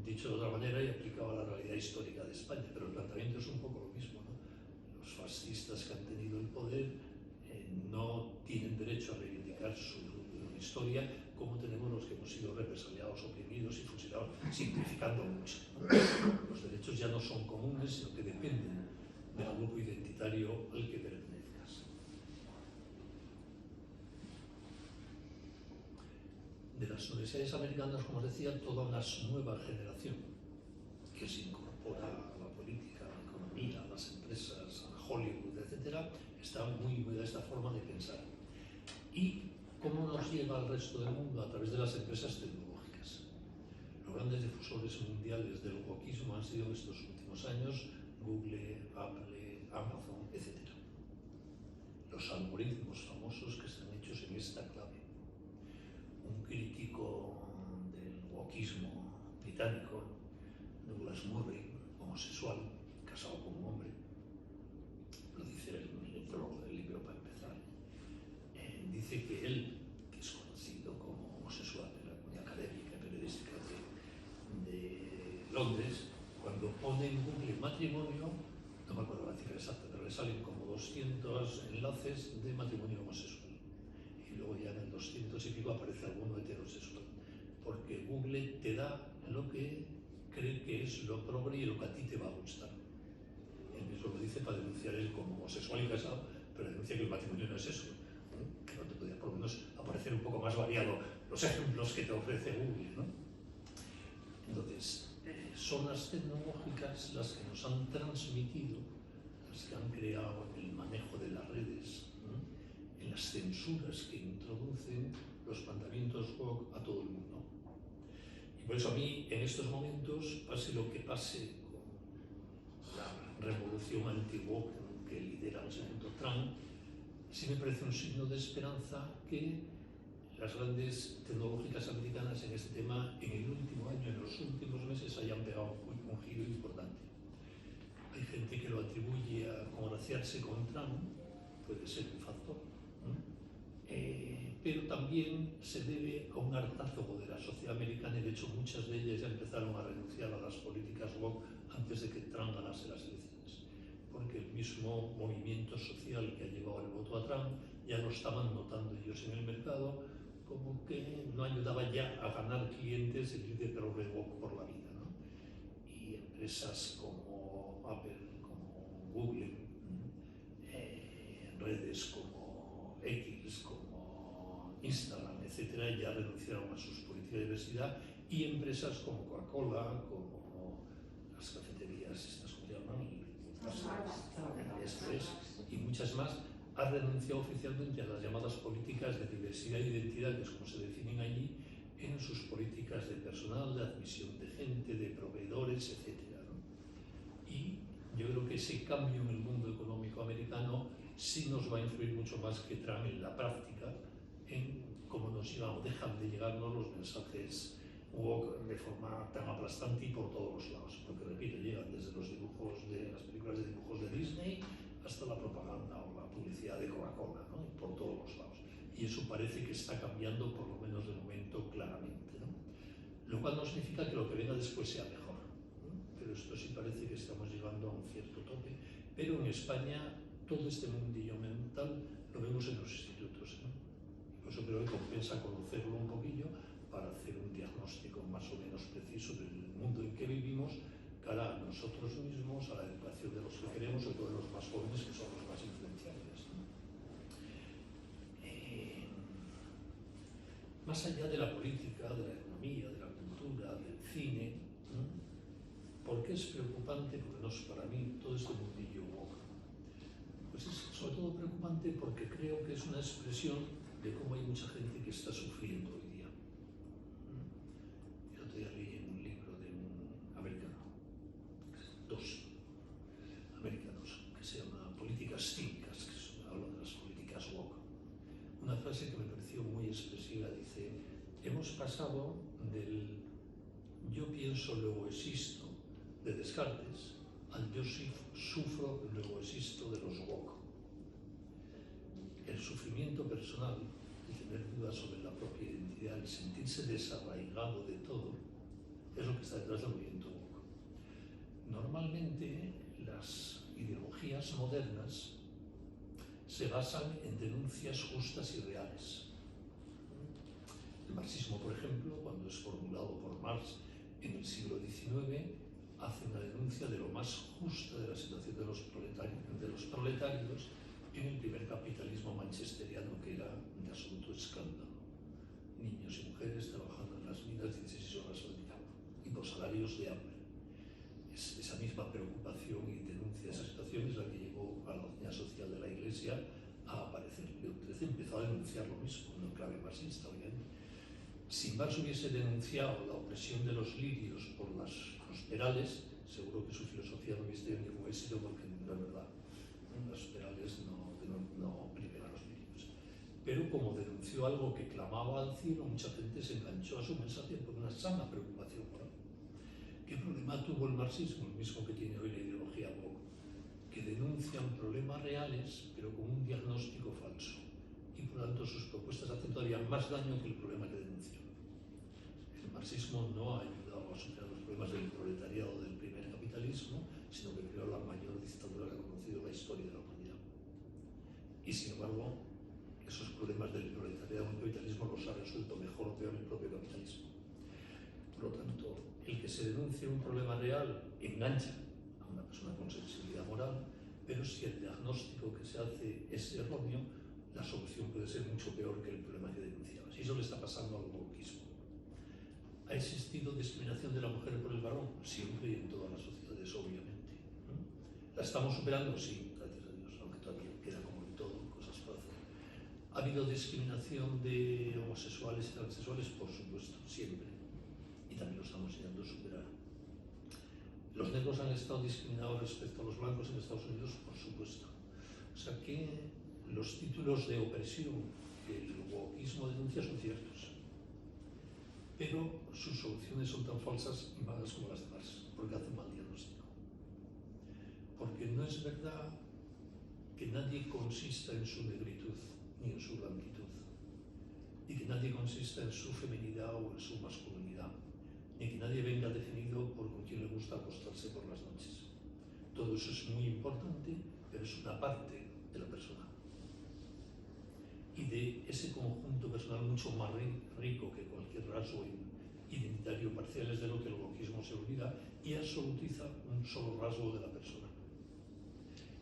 dicho de otra manera y aplicado a la realidad histórica de España, pero el planteamiento es un poco lo mismo, ¿no? Los fascistas que han tenido el poder no tienen derecho a reivindicar su historia como tenemos los que hemos sido represaliados, oprimidos y fusilados, simplificando mucho, ¿no? Los derechos ya no son comunes, sino que dependen del grupo identitario al que pertenezcas. De las universidades americanas, como os decía, toda una nueva generación que se incorpora a la política, a la economía, a las empresas, a Hollywood, etc., está muy unida a esta forma de pensar. ¿Y cómo nos llega al resto del mundo? A través de las empresas tecnológicas. Los grandes difusores mundiales del wokeismo han sido en estos últimos años Google, Apple, Amazon, etc. Los algoritmos famosos que están hechos en esta clave. Un crítico del wokeismo británico, Douglas Murray, homosexual, casado con un hombre, lo dice en el prólogo del libro para empezar, dice que él, que es conocido como exacta, pero le salen como 200 enlaces de matrimonio homosexual. Y luego ya en el 200 y pico aparece alguno heterosexual. Porque Google te da lo que cree que es lo progre y lo que a ti te va a gustar. Él mismo lo dice para denunciar él como homosexual y casado, pero denuncia que el matrimonio no es eso. Que no te podía por lo menos aparecer un poco más variado los ejemplos que te ofrece Google, ¿no? Entonces, son las tecnológicas las que nos han transmitido, las que han creado el manejo de las redes, ¿no? En las censuras que introducen los planteamientos woke a todo el mundo. Y por eso a mí, en estos momentos, pase lo que pase con la revolución anti-woke que lidera el señor Trump, sí me parece un signo de esperanza que las grandes tecnológicas americanas en este tema, en el último año, en los últimos meses, hayan pegado un giro importante. Hay gente que lo atribuye a congraciarse con Trump, puede ser un factor, ¿no? Pero también se debe a un hartazgo de la sociedad americana, y de hecho muchas de ellas ya empezaron a renunciar a las políticas woke antes de que Trump ganase las elecciones, porque el mismo movimiento social que ha llevado el voto a Trump ya lo estaban notando ellos en el mercado, como que no ayudaba ya a ganar clientes el ir de progre woke por la vida, ¿no? Y empresas como Apple, como Google, redes como X, como Instagram, etcétera, ya renunciaron a sus políticas de diversidad, y empresas como Coca-Cola, como las cafeterías, estas como se llaman, y muchas más, han renunciado oficialmente a las llamadas políticas de diversidad e identidad, que es como se definen allí, en sus políticas de personal, de admisión de gente, de proveedores, etcétera, ¿no? Y yo creo que ese cambio en el mundo económico americano sí nos va a influir mucho más que Trump en la práctica, en cómo nos dejan de llegarnos los mensajes woke de forma tan aplastante y por todos los lados. Porque, repito, llegan desde los dibujos de las películas de dibujos de Disney hasta la propaganda o la publicidad de Coca-Cola, ¿no? Y por todos los lados. Y eso parece que está cambiando, por lo menos de momento, claramente, ¿no? Lo cual no significa que lo que venga después sea mejor, ¿no? Pero esto sí parece que estamos llegando a un cierto tope. Pero en España todo este mundillo mental lo vemos en los institutos, ¿no? Y por eso creo que compensa conocerlo un poquillo para hacer un diagnóstico más o menos preciso del mundo en que vivimos, cara a nosotros mismos, a la educación de los que queremos, sobre todo de los más jóvenes, que son los más influenciables, ¿no? Más allá de la política, de la economía, de la cultura, del cine, ¿no? ¿Por qué es preocupante? Por lo menos para mí, todo este mundillo woke. Pues es sobre todo preocupante porque creo que es una expresión de cómo hay mucha gente que está sufriendo hoy día. El otro día leí en un libro de un americano, dos americanos, que se llama Políticas Cínicas, que habla de las políticas woke. Una frase que me pareció muy expresiva, dice: hemos pasado del yo pienso, luego existo, de Descartes, al yo sufro, luego existo, de los woke. El sufrimiento personal, el tener dudas sobre la propia identidad, el sentirse desarraigado de todo, es lo que está detrás del movimiento woke. Normalmente las ideologías modernas se basan en denuncias justas y reales. El marxismo, por ejemplo, cuando es formulado por Marx en el siglo XIX, hace una denuncia de lo más justa de la situación de los proletarios en el primer capitalismo manchesteriano, que era de absoluto escándalo. Niños y mujeres trabajando en las minas 16 horas al día y por salarios de hambre. Es esa misma preocupación y denuncia de esa situación es la que llevó a la doctrina social de la Iglesia a aparecer. León XIII empezó a denunciar lo mismo, no en clave marxista, obviamente. Si Marx hubiese denunciado la opresión de los lirios por los perales, seguro que su filosofía no hubiese tenido ningún éxito, porque no es verdad. Los perales no oprimen a los lirios. Pero como denunció algo que clamaba al cielo, mucha gente se enganchó a su mensaje por una sana preocupación moral. ¿Qué problema tuvo el marxismo? El mismo que tiene hoy la ideología woke, que denuncian problemas reales, pero con un diagnóstico falso. Y por lo tanto sus propuestas hacen todavía más daño que el problema que denuncian. El marxismo no ha ayudado a superar los problemas del proletariado del primer capitalismo, sino que creó la mayor dictadura que ha conocido la historia de la humanidad. Y sin embargo, esos problemas del proletariado y capitalismo los ha resuelto mejor o peor el propio capitalismo. Por lo tanto, el que se denuncie un problema real engancha a una persona con sensibilidad moral, pero si el diagnóstico que se hace es erróneo, la solución puede ser mucho peor que el problema que denunciabas. Y eso le está pasando al wokeismo. ¿Ha existido discriminación de la mujer por el varón? Siempre y en todas las sociedades, obviamente, ¿no? ¿La estamos superando? Sí, gracias a Dios, aunque todavía queda, como en todo, cosas por hacer. ¿Ha habido discriminación de homosexuales y transexuales? Por supuesto, siempre. Y también lo estamos llegando a superar. ¿Los negros han estado discriminados respecto a los blancos en Estados Unidos? Por supuesto. O sea que los títulos de opresión que el wokeismo denuncia son ciertos, pero sus soluciones son tan falsas y malas como las demás, porque hacen mal diagnóstico. Porque no es verdad que nadie consista en su negritud ni en su blanquitud, y que nadie consista en su feminidad o en su masculinidad, ni que nadie venga definido por con quien le gusta acostarse por las noches. Todo eso es muy importante, pero es una parte de la persona. Y de ese conjunto personal mucho más rico que cualquier rasgo identitario parcial es de lo que el wokeismo se olvida y absolutiza un solo rasgo de la persona.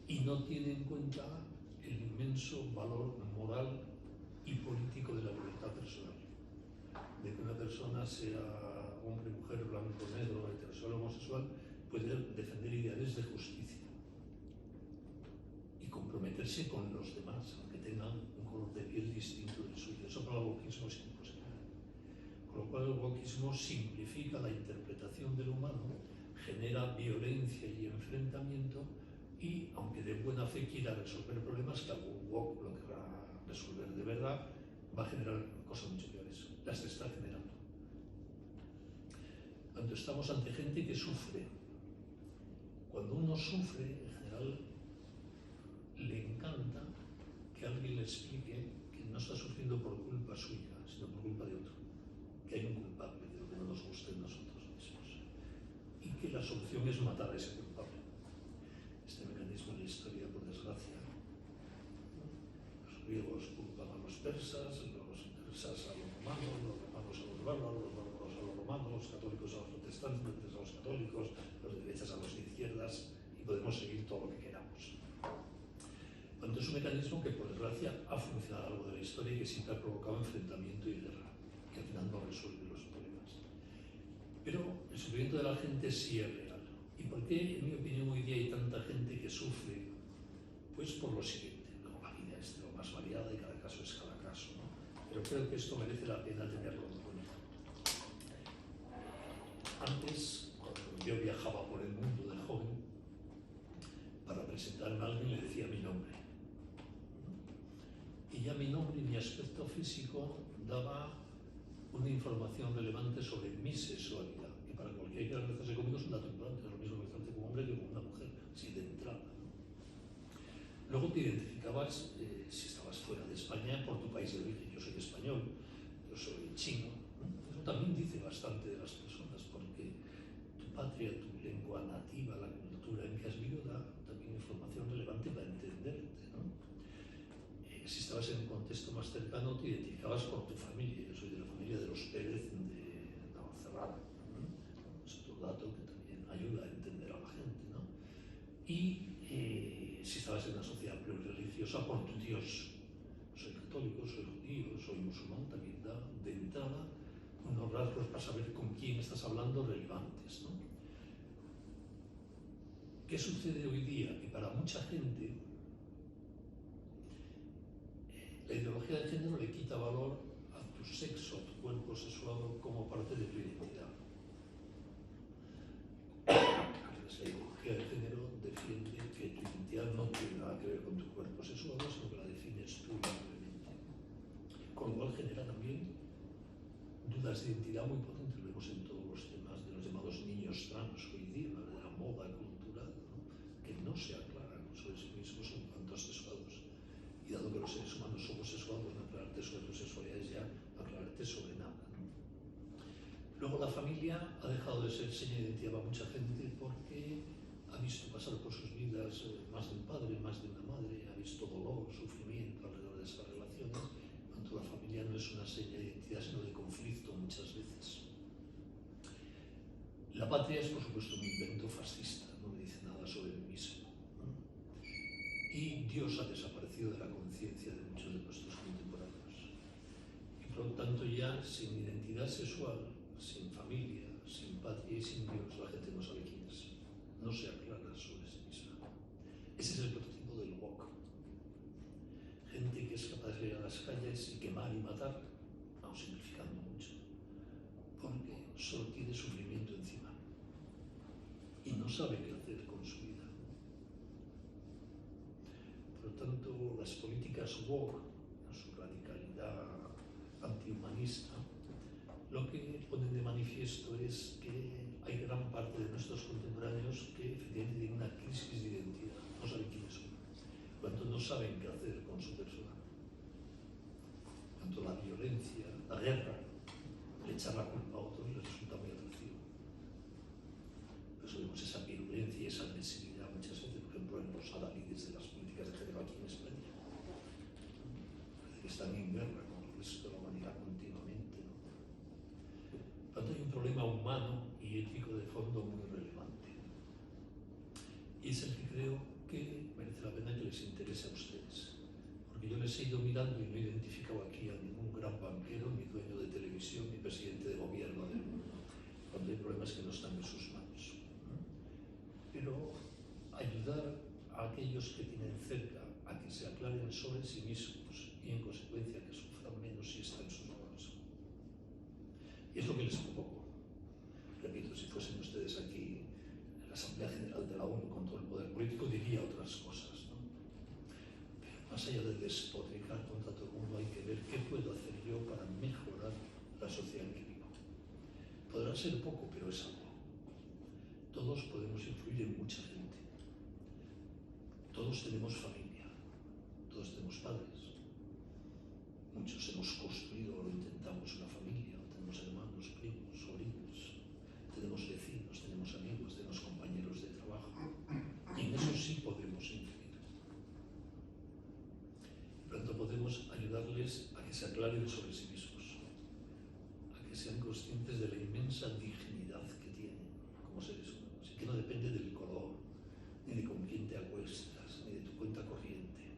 Y no tiene en cuenta el inmenso valor moral y político de la libertad personal. De que una persona sea hombre, mujer, blanco, negro, heterosexual, homosexual, puede defender ideales de justicia y comprometerse con los demás, aunque tengan un color de piel distinto del suyo. Eso para el wokeismo es imposible. Con lo cual el wokeismo simplifica la interpretación del humano, genera violencia y enfrentamiento y, aunque de buena fe quiera resolver problemas que algún woke lo querrá resolver de verdad, va a generar cosas mucho peores. Las está generando. Cuando estamos ante gente que sufre, cuando uno sufre, en general, le encanta que alguien le explique que no está sufriendo por culpa suya, sino por culpa de otro, que hay un culpable de lo que no nos gusta en nosotros mismos y que la solución es matar a ese culpable. Este mecanismo en la historia, por desgracia, los griegos culpan a los persas a los romanos a los bárbaros a los romanos, los católicos a los protestantes, a los católicos, los de derechas a los de izquierdas, y podemos seguir todo lo que queramos. Cuando es un mecanismo que, por desgracia, ha funcionado a lo largo de la historia y que siempre ha provocado enfrentamiento y guerra, que al final no resuelve los problemas. Pero el sufrimiento de la gente sí es real. ¿Y por qué, en mi opinión, hoy día hay tanta gente que sufre? Pues por lo siguiente. No, la vida es de lo más variada y cada caso es cada caso, ¿no? Pero creo que esto merece la pena tenerlo en cuenta. Antes, cuando yo viajaba por el mundo de joven, para presentarme a alguien le decía mi nombre. Y ya mi nombre y mi aspecto físico daba una información relevante sobre mi sexualidad, que para cualquiera que quiera relacionarse conmigo es un dato importante, es lo mismo relacionarse con un hombre que con una mujer, así de entrada. Luego te identificabas, si estabas fuera de España, por tu país de origen. Yo soy español, yo soy chino. Eso también dice bastante de las personas, porque tu patria, tu lengua nativa, la cultura en que has vivido, da también información relevante para entenderte, ¿no? Si estabas en un contexto más cercano, te identificabas por tu familia. Yo soy de la familia de los Pérez de Navacerrada. Es otro dato que también ayuda a entender a la gente, ¿no? Y si estabas en una sociedad plurireligiosa, por tu Dios. Soy católico, soy judío, soy musulmán, también da de entrada unos rasgos para saber con quién estás hablando relevantes, ¿no? ¿Qué sucede hoy día? Que para mucha gente la ideología de género le quita valor a tu sexo, a tu cuerpo sexual como parte de tu identidad. La ideología de género defiende que tu identidad no tiene nada que ver con tu cuerpo sexual, sino que la defines tú libremente. Con lo cual genera también dudas de identidad muy potentes. Lo vemos en todos los temas de los llamados niños trans hoy día, de la moda cultural, ¿no? Que no se aclaran sobre sí mismos en cuanto a sexuados. Y dado que los seres humanos somos sexuados, no aclararte sobre tu sexualidad es ya aclararte sobre nada, ¿no? Luego la familia ha dejado de ser seña de identidad para mucha gente porque ha visto pasar por sus vidas más de un padre, más de una madre, ha visto dolor, sufrimiento alrededor de esas relaciones, cuando la familia no es una seña de identidad, sino de conflicto muchas veces. La patria es, por supuesto, un invento fascista, no me dice nada sobre mí mismo, ¿no? Y Dios ha desaparecido de la conciencia de muchos de nuestros contemporáneos. Y por lo tanto, ya sin identidad sexual, sin familia, sin patria y sin Dios, la gente no sabe quién es, no se aclara sobre sí misma. Ese es el prototipo del woke. Gente que es capaz de ir a las calles y quemar y matar, vamos simplificando mucho, porque solo tiene sufrimiento encima y no sabe qué hacer con su vida. Por lo tanto, las políticas woke, en su radicalidad antihumanista, lo que ponen de manifiesto es que hay gran parte de nuestros contemporáneos que efectivamente tienen una crisis de identidad, no saben quiénes son, cuando no saben qué hacer con su persona. Cuanto la violencia, la guerra, el echar la culpa a otros les resulta muy atractivo. Por eso vemos esa virulencia y esa agresividad muchas veces, por ejemplo, en los adalides de las políticas de género aquí en España. Parece que están en guerra con el resto de la humanidad continuamente, ¿no? Por tanto, hay un problema humano y ético de fondo muy relevante. Y es el que creo que merece la pena que les interese a ustedes. Porque yo les he ido mirando y no he identificado aquí a ningún gran banquero, ni dueño de televisión, ni presidente de gobierno del mundo, cuando hay problemas que no están en sus manos. Pero ayudar a aquellos que tienen cerca a que se aclaren sobre sí mismos y en consecuencia que sufran menos si está en sus manos. Y es lo que les propongo. Repito, si fuesen ustedes aquí en la Asamblea General de la ONU con todo el poder político, diría otras cosas, ¿no? Pero más allá de despotricar contra todo el mundo, hay que ver qué puedo hacer yo para mejorar la sociedad en que vivo. Podrá ser poco, pero es algo. Todos podemos influir en mucha gente. Todos tenemos familia, todos tenemos padres. Muchos hemos construido o lo intentamos una familia, o tenemos hermanos, primos, sobrinos, tenemos vecinos, tenemos amigos, tenemos compañeros de trabajo. Y en eso sí podemos influir. Pronto podemos ayudarles a que se aclaren sobre sí mismos, a que sean conscientes de la inmensa dignidad que tienen como seres humanos, y que no depende del color, ni de con quién te acuestas, ni de tu cuenta corriente.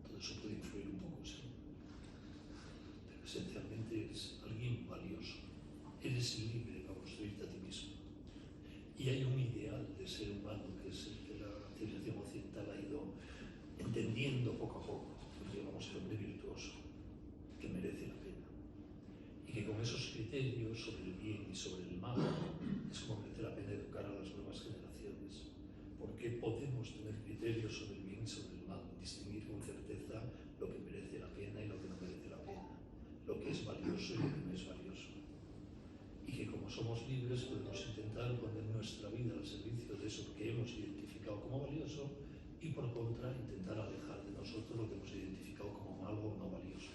Todo eso puede influir un poco, sí. Pero esencialmente eres alguien valioso. Eres libre para construirte a ti mismo. Y hay un ideal de ser humano que es el que la civilización occidental ha ido entendiendo poco a poco, que llamamos el hombre virtuoso, que merece la pena. Y que con esos criterios sobre el bien y sobre el mal es como merece la pena educar a las nuevas generaciones. Porque podemos tener criterios sobre el bien y sobre el mal, distinguir con certeza lo que merece la pena y lo que no merece la pena, lo que es valioso y lo que no es valioso. Y que como somos libres podemos intentar poner nuestra vida al servicio de eso que hemos identificado como valioso y por contra intentar alejar de nosotros lo que hemos identificado como malo o no valioso.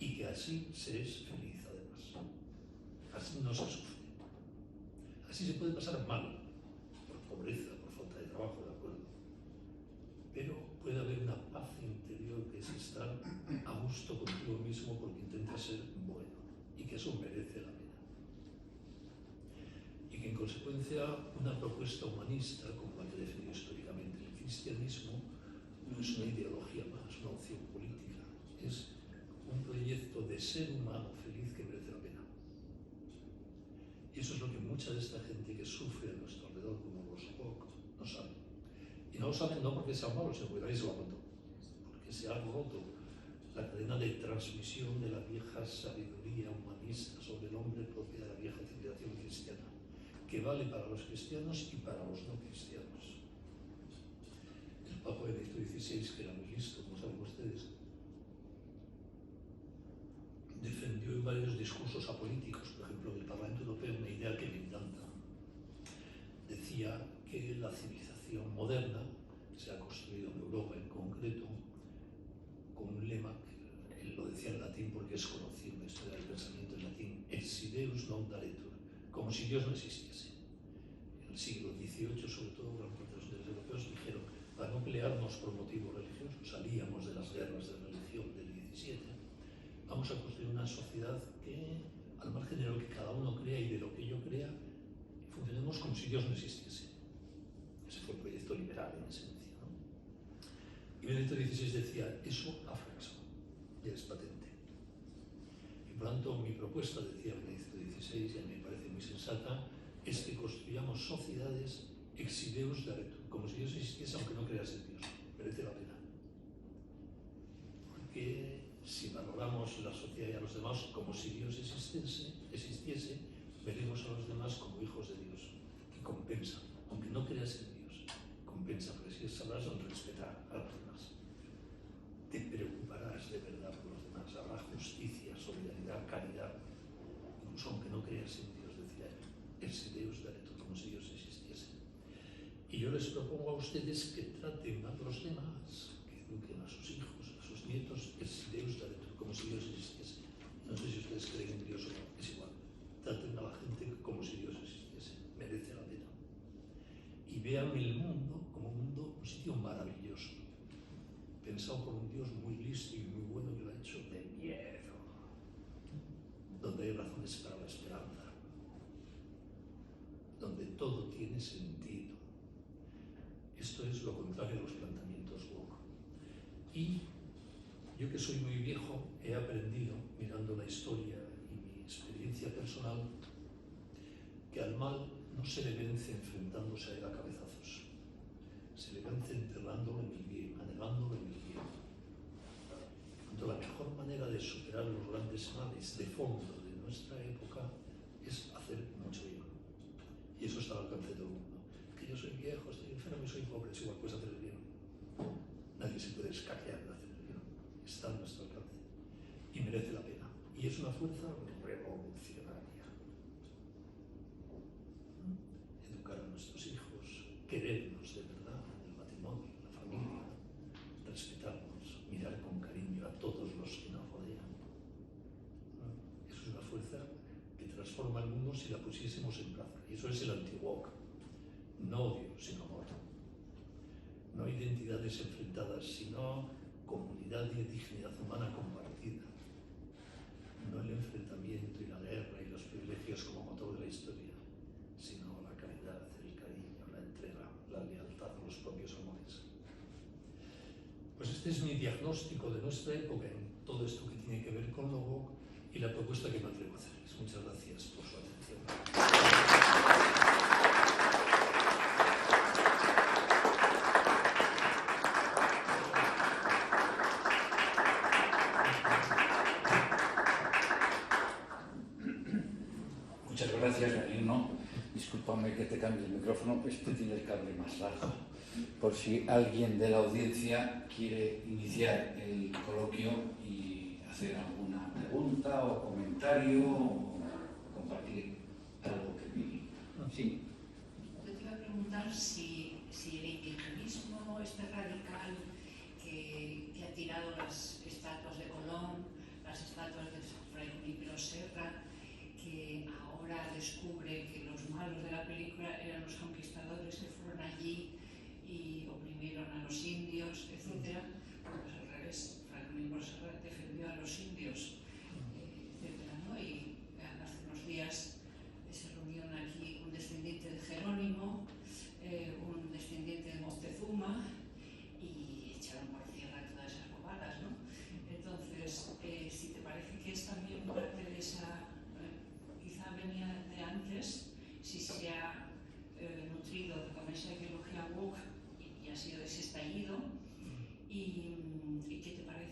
Y que así se es feliz además. Así no se sufre. Así se puede pasar mal, por pobreza, por falta de trabajo, de acuerdo. Pero puede haber una paz interior que es estar a gusto contigo mismo porque intentas ser bueno y que eso merece la pena. Y que en consecuencia una propuesta humanista como la que defendió históricamente el cristianismo no es una ideología más, una opción política, es un proyecto de ser humano feliz que merece la pena. Y eso es lo que mucha de esta gente que sufre a nuestro alrededor, como los woke, no saben. Y no lo saben no porque sean malos, sino porque nadie se lo contó. Porque se ha roto la cadena de transmisión de la vieja sabiduría humanista sobre el hombre propia de la vieja civilización cristiana, que vale para los cristianos y para los no cristianos. El Papa Benedicto XVI, que era muy listo, como saben ustedes, defendió en varios discursos apolíticos, por ejemplo, del Parlamento Europeo, una idea que me encanta. Decía que la civilización moderna se ha construido en Europa en concreto con un lema, que él lo decía en latín porque es conocido, la historia del pensamiento en latín, ex si Deus non daretur, como si Dios no existiese. En el el siglo XVIII, sobre todo gran parte de los líderes europeos, dijeron, para no pelearnos por motivos religiosos, salíamos de las guerras de religión del XVII, vamos a construir una sociedad que, al margen de lo que cada uno crea y de lo que yo crea, funcionemos como si Dios no existiese. Ese fue el proyecto liberal en esencia, ¿no? Y Benedicto XVI decía, eso ha fracasado, ya es patente. Y por tanto, mi propuesta, decía Benedicto XVI, y a mí me parece muy sensata, es que construyamos sociedades ex deus daretur, como si Dios existiese aunque no creas en Dios. Merece la pena. Porque si valoramos la sociedad y a los demás como si Dios existiese, veremos a los demás como hijos de Dios, que compensan, aunque no creas en Dios, compensa, porque si sabrás respetar a los demás. Te preocuparás de verdad por los demás, habrá justicia, solidaridad, caridad, incluso aunque no creas en Dios, decía él, ese Deus daretur, como si Dios existiese. Y yo les propongo a ustedes que traten a los demás, que eduquen a sus hijos, a sus nietos, ese Deus daretur, como si Dios existiese. No sé si ustedes creen en Dios o no, es igual. Traten a la gente como si Dios existiese, merece la pena. Y vean el mundo como un sitio maravilloso, pensado por un Dios muy listo y muy bueno que lo ha hecho de miedo, donde hay razones para la esperanza, donde todo tiene sentido. Esto es lo contrario a los planteamientos woke. Y yo, que soy muy viejo, he aprendido, mirando la historia y mi experiencia personal, que al mal no se le vence enfrentándose a él a cabezazos, se le vence enterrándolo en el bien, anegándolo en el bien. Entonces, la mejor manera de superar los grandes males de fondo de nuestra época es hacer mucho bien. Y eso está al alcance de todo el mundo. Que yo soy viejo, estoy enfermo y soy pobre, es igual, puedes hacer el bien. Nadie se puede escaquear de hacer el bien. Está a nuestro alcance. Y merece la pena. Y es una fuerza revolucionaria. Educar a nuestros hijos, querernos de verdad en el matrimonio, en la familia, respetarnos, mirar con cariño a todos los que nos rodean. Eso es una fuerza que transforma el mundo si la pusiésemos en práctica. Y eso es el anti-woke. No odio, sino amor. No identidades enfrentadas, sino comunidad y dignidad humana compartida. No el enfrentamiento y la guerra y los privilegios como motor de la historia, sino la caridad, el cariño, la entrega, la lealtad a los propios amores. Pues este es mi diagnóstico de nuestra época en todo esto que tiene que ver con lo woke y la propuesta que me atrevo a hacerles. Muchas gracias por su atención. Muchas gracias, Benigno. Discúlpame que te cambie el micrófono, este tiene el cable más largo. Por si alguien de la audiencia quiere iniciar el coloquio y hacer alguna pregunta o comentario o compartir algo que vi. Sí. Yo te iba a preguntar si el indigenismo este radical que ha tirado las estatuas de Colón, las estatuas de Fray Junípero Serra, que ahora descubre que los malos de la película eran los conquistadores que fueron allí y oprimieron a los indios, etc. Pues al revés, Fray Junípero Serra defendió a los indios, etc., ¿no? Y hace unos días se reunieron aquí un descendiente de Jerónimo, un descendiente de Moctezuma, y echaron por tierra todas esas bobadas, ¿no? Entonces, si te parece que es también parte de esa, quizá venía de antes, si se ha nutrido con esa ideología woke y ha sido ese estallido, y qué te parece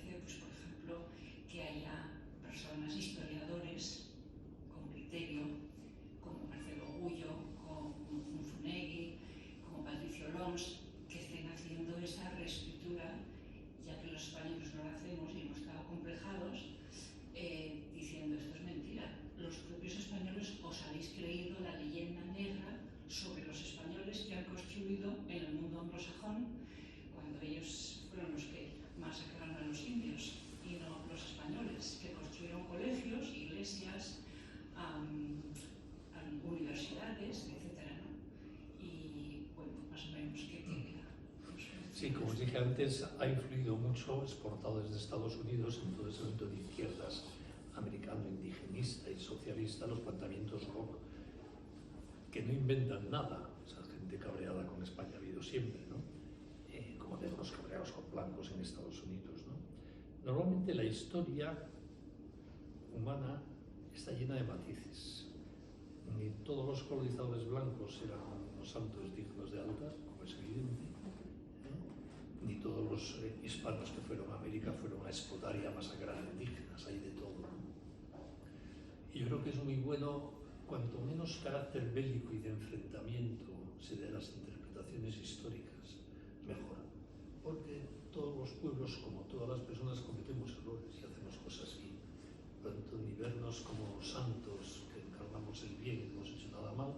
Sí, como os dije antes, ha influido mucho, exportado desde Estados Unidos, en todo ese momento de izquierdas americano, indigenista y socialista, los planteamientos woke, que no inventan nada. O sea, gente cabreada con España ha habido siempre, ¿no? Como negros cabreados con blancos en Estados Unidos, ¿no? Normalmente la historia humana está llena de matices. Ni todos los colonizadores blancos eran unos santos dignos de altar, como es evidente, ni todos los hispanos que fueron a América fueron a explotar y a masacrar a indígenas, hay de todo, ¿no? Y yo creo que es muy bueno, cuanto menos carácter bélico y de enfrentamiento se dé a las interpretaciones históricas, mejor. Porque todos los pueblos, como todas las personas, cometemos errores y hacemos cosas bien. Por lo tanto, ni vernos como santos que encarnamos el bien y no hemos hecho nada mal,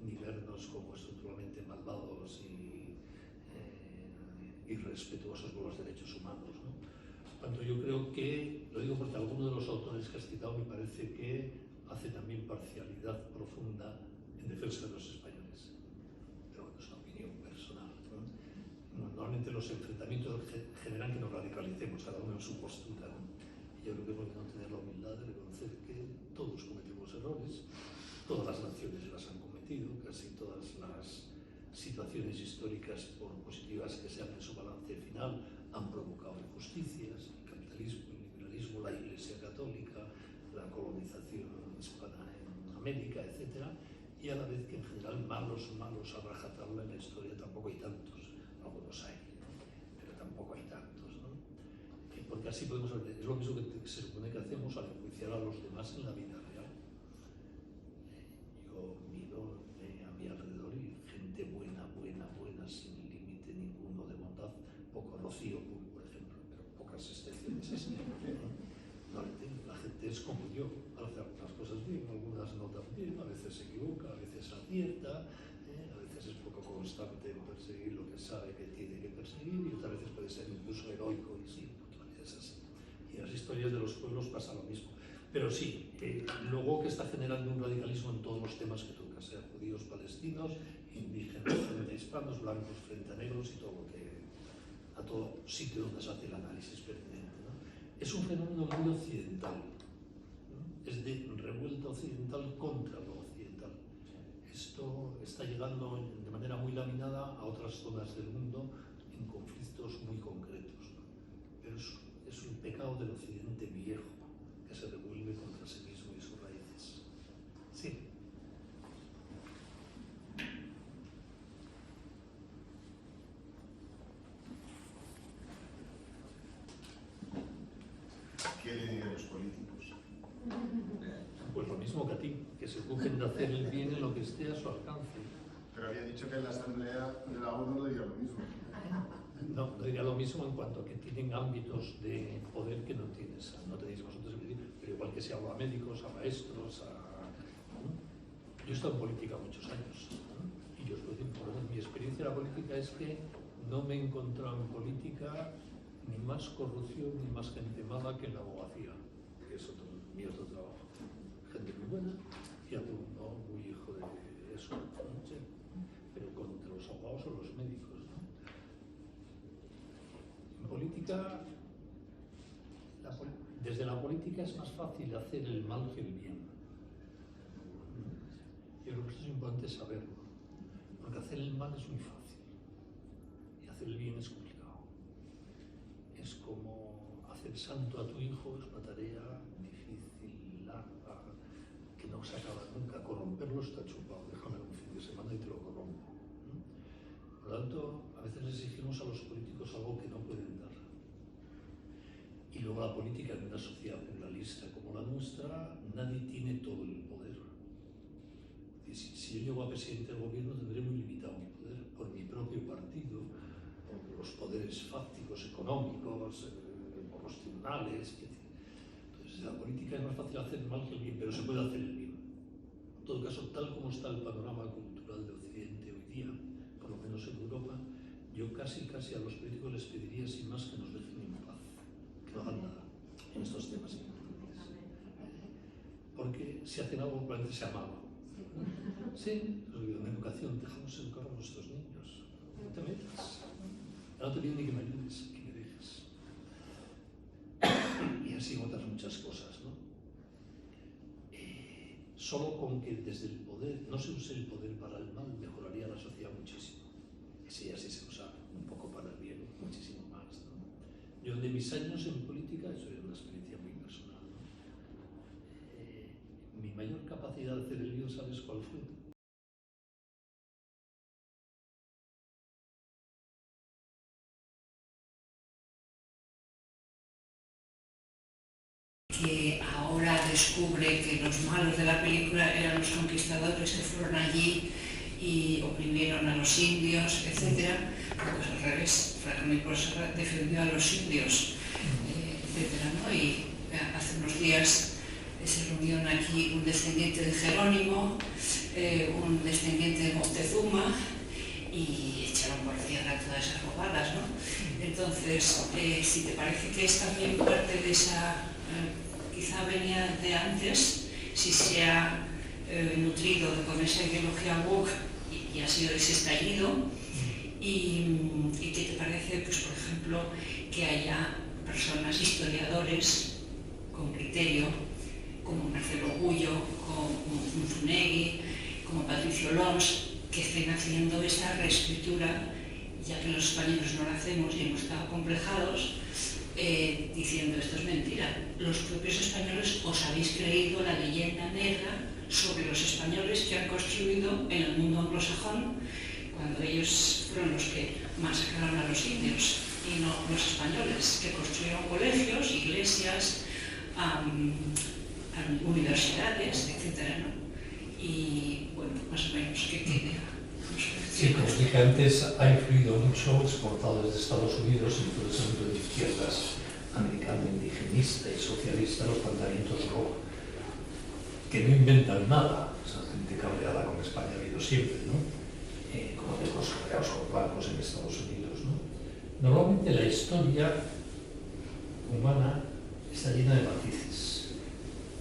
ni vernos como estructuralmente malvados y irrespetuosos con los derechos humanos, ¿no? Cuando yo creo que, lo digo porque alguno de los autores que has citado me parece que hace también parcialidad profunda en defensa de los españoles. Pero bueno, es una opinión personal, ¿no? Normalmente los enfrentamientos generan que nos radicalicemos, cada uno en su postura, ¿no? Y yo creo que es bueno no tener la humildad de reconocer que todos cometemos errores, todas las naciones las han cometido, casi todas las situaciones históricas, por positivas que sean en su balance final, han provocado injusticias, el capitalismo, el liberalismo, la Iglesia Católica, la colonización hispana en América, etc. Y a la vez que en general malos a rajatabla en la historia tampoco hay tantos, algunos hay, ¿no? Pero tampoco hay tantos, ¿no? Porque así podemos ver, es lo mismo que se supone que hacemos al enjuiciar a los demás en la vida real. Yo miro a mi alrededor y gente buena, sin límite ninguno de bondad, poco rocío, por ejemplo, pero pocas excepciones así. No, la gente es como yo, hace algunas cosas bien, algunas no tan bien, a veces se equivoca, a veces acierta, a veces es poco constante en perseguir lo que sabe que tiene que perseguir y otras veces puede ser incluso heroico y sí, es así. Y en las historias de los pueblos pasa lo mismo. Pero sí, luego que está generando un radicalismo en todos los temas que toca, sea judíos, palestinos, indígenas frente a hispanos, blancos frente a negros y todo lo que, a todo sitio donde se hace el análisis pertinente, ¿no? Es un fenómeno muy occidental, ¿no? Es de revuelta occidental contra lo occidental. Esto está llegando de manera muy laminada a otras zonas del mundo en conflictos muy concretos, ¿no? Pero es un pecado del occidente viejo que se revuelve contra sí mismo y sus raíces. Sí. ¿Qué le diría a los políticos? Pues lo mismo que a ti, que se ocupen de hacer el bien en lo que esté a su alcance. Pero había dicho que en la Asamblea de la ONU no diría lo mismo. No diría lo mismo en cuanto a que tienen ámbitos de poder que no tienes. No tenéis vosotros, pero igual que se habla a médicos, a maestros, Yo he estado en política muchos años, ¿no? Y yo os puedo decir, mi experiencia en la política es que no me he encontrado en política ni más corrupción ni más gente mala que en la abogacía, que es mi otro trabajo. Gente muy buena y alguno muy hijo de eso, ¿no? Sí. Pero contra los abogados o los médicos, ¿no? En política, desde la política es más fácil hacer el mal que el bien. Yo creo que esto es importante saberlo, porque hacer el mal es muy fácil y hacer el bien es complicado. Es como hacer santo a tu hijo, es una tarea difícil, larga, que no se acaba nunca. Corromperlo está chupado, déjame un fin de semana y te lo corrompo. Por lo tanto, a veces exigimos a los políticos algo que no pueden dar. Y luego la política en una sociedad pluralista como la nuestra, nadie tiene todo el poder. Si yo llego a presidente del gobierno tendré muy limitado mi poder por mi propio partido, por los poderes fácticos, económicos, por los tribunales. Entonces la política es más fácil hacer el mal que el bien, pero se puede hacer el bien. En todo caso, tal como está el panorama cultural de Occidente hoy día, por lo menos en Europa, yo casi a los políticos les pediría sin más que nos dejen en paz, que no hagan nada en estos temas importantes. Porque si hacen algo probablemente sea malo. Sí, en educación, dejamos educar a nuestros niños. No te metas. no te pido ni que me ayudes, que me dejes. Y así otras muchas cosas, ¿no? Solo con que desde el poder no se use el poder para el mal mejoraría la sociedad muchísimo. Y si así se usa un poco para el bien, muchísimo más, ¿no? Yo de mis años en política, eso es una experiencia muy personal, ¿no? Mi mayor capacidad de hacer el bien, ¿sabes cuál fue? Que ahora descubre que los malos de la película eran los conquistadores que fueron allí y oprimieron a los indios, etc. Pues al revés, Franco por eso defendió a los indios, etc., ¿no? Y hace unos días se reunieron aquí un descendiente de Jerónimo, un descendiente de Moctezuma, y echaron por tierra todas esas bobadas, ¿no? Entonces, si te parece que es también parte de esa, quizá venía de antes, si se ha nutrido con esa ideología woke y ha sido ese estallido, y qué te parece, pues por ejemplo, que haya personas, historiadores con criterio, como Marcelo Gullo, como Zunegui, como Patricio Lons, que estén haciendo esa reescritura, ya que los españoles no la hacemos y hemos estado complejados, diciendo esto es mentira. Los propios españoles os habéis creído la leyenda negra sobre los españoles que han construido en el mundo anglosajón, cuando ellos fueron los que masacraron a los indios y no los españoles, que construyeron colegios, iglesias, universidades, etc., ¿no? Y bueno, más o menos, ¿qué tiene? Sí, como dije antes, ha influido mucho, exportado desde Estados Unidos, en todo ese mundo de izquierdas americano, indigenista y socialista, los planteamientos rock, que no inventan nada. Esa gente cabreada con España ha habido siempre, ¿no? Como de los cabreados con blancos en Estados Unidos, ¿no? Normalmente la historia humana está llena de matices.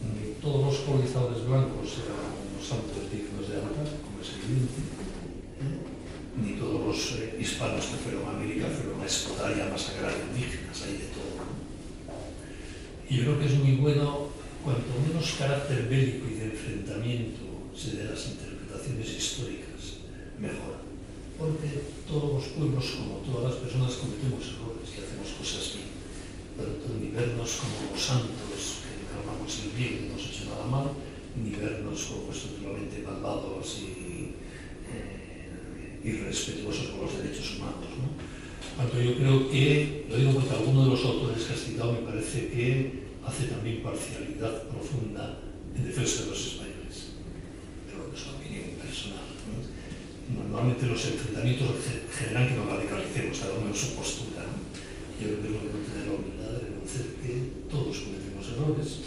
Ni todos los colonizadores blancos eran unos santos dignos de altar, como es evidente, ni todos los hispanos que fueron a América fueron a explotar y a masacrar indígenas, hay de todo, ¿no? Y yo creo que es muy bueno, cuanto menos carácter bélico y de enfrentamiento se dé a las interpretaciones históricas, mejor. Porque todos los pueblos, como todas las personas, cometemos errores y hacemos cosas bien. Tanto ni vernos como los santos, que encarnamos el bien, no nos ha hecho nada mal, ni vernos como estructuralmente malvados y respetuosos con los derechos humanos, ¿no? Cuanto yo creo que, lo digo porque alguno de los autores que has citado me parece que hace también parcialidad profunda en defensa de los españoles, pero es una opinión personal, ¿no? Normalmente los enfrentamientos generan que nos radicalicemos, cada uno en su postura, ¿no? Yo creo que es lo que no tener la humildad de reconocer que todos cometemos errores,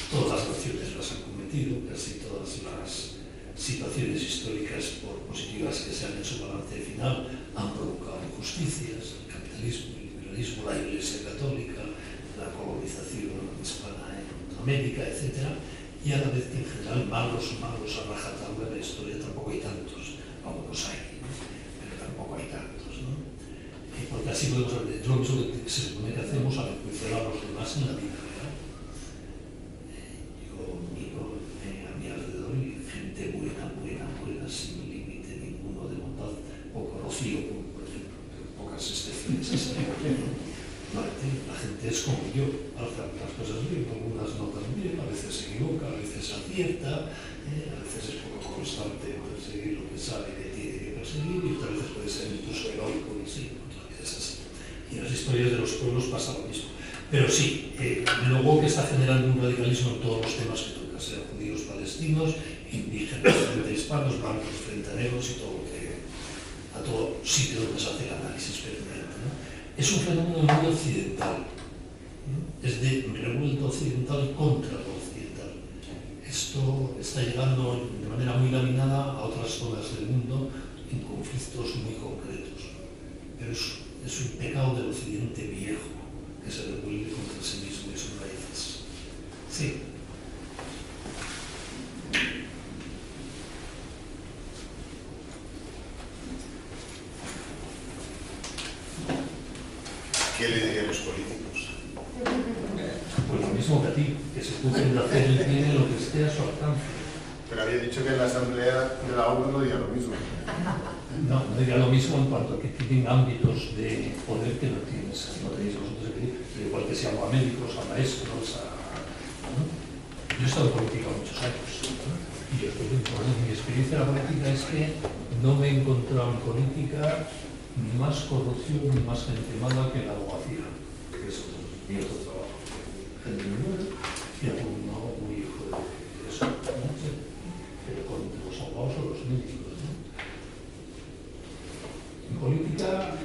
todas las naciones las han cometido, casi todas las situaciones históricas, por positivas que sean en su balance final, han provocado injusticias, el capitalismo, el liberalismo, la Iglesia Católica, la colonización hispana en América, etc. Y a la vez que en general malos a rajatabla en la historia tampoco hay tantos, algunos hay, ¿no? Pero tampoco hay tantos, ¿no? Porque así podemos ver, lo mismo que se supone que hacemos al enjuiciar a los demás en la vida real. Yo miro a mi alrededor y gente buena, sin límite ninguno de bondad, poco rocío, por ejemplo, pocas excepciones así. No, la gente es como yo, hace algunas cosas bien, algunas no tan bien, a veces se equivoca, a veces acierta, a veces es poco constante en perseguir lo que sabe que tiene que perseguir y otras veces puede ser incluso heroico y sí, otras veces así. Y en las historias de los pueblos pasa lo mismo. Pero sí, luego que está generando un radicalismo en todos los temas que toca, sean judíos, palestinos, indígenas frente a hispanos, blancos frente a negros y todo lo que, a todo sitio donde se hace el análisis pertinente, ¿no? Es un fenómeno muy occidental, ¿no? Es de revuelta occidental contra lo occidental. Esto está llegando de manera muy laminada a otras zonas del mundo en conflictos muy concretos, pero es un pecado del occidente viejo que se revuelve contra sí mismo y sus raíces. Sí. mismo que a ti, que se ocupen de hacer el bien en lo que esté a su alcance. Pero había dicho que en la asamblea de la ONU no diría lo mismo. No, no diría lo mismo en cuanto a que tienen ámbitos de poder que no tenéis vosotros aquí, igual que si hago a médicos, a maestros, ¿no? Yo he estado en política muchos años, ¿no? Y yo estoy mi experiencia en la política es que no me he encontrado en política ni más corrupción ni más gente mala que en la abogacía, que es mi otro trabajo. Gente muy buena y alguno muy hijo de eso, ¿no? Pero con los abogados o los médicos, ¿no? En política,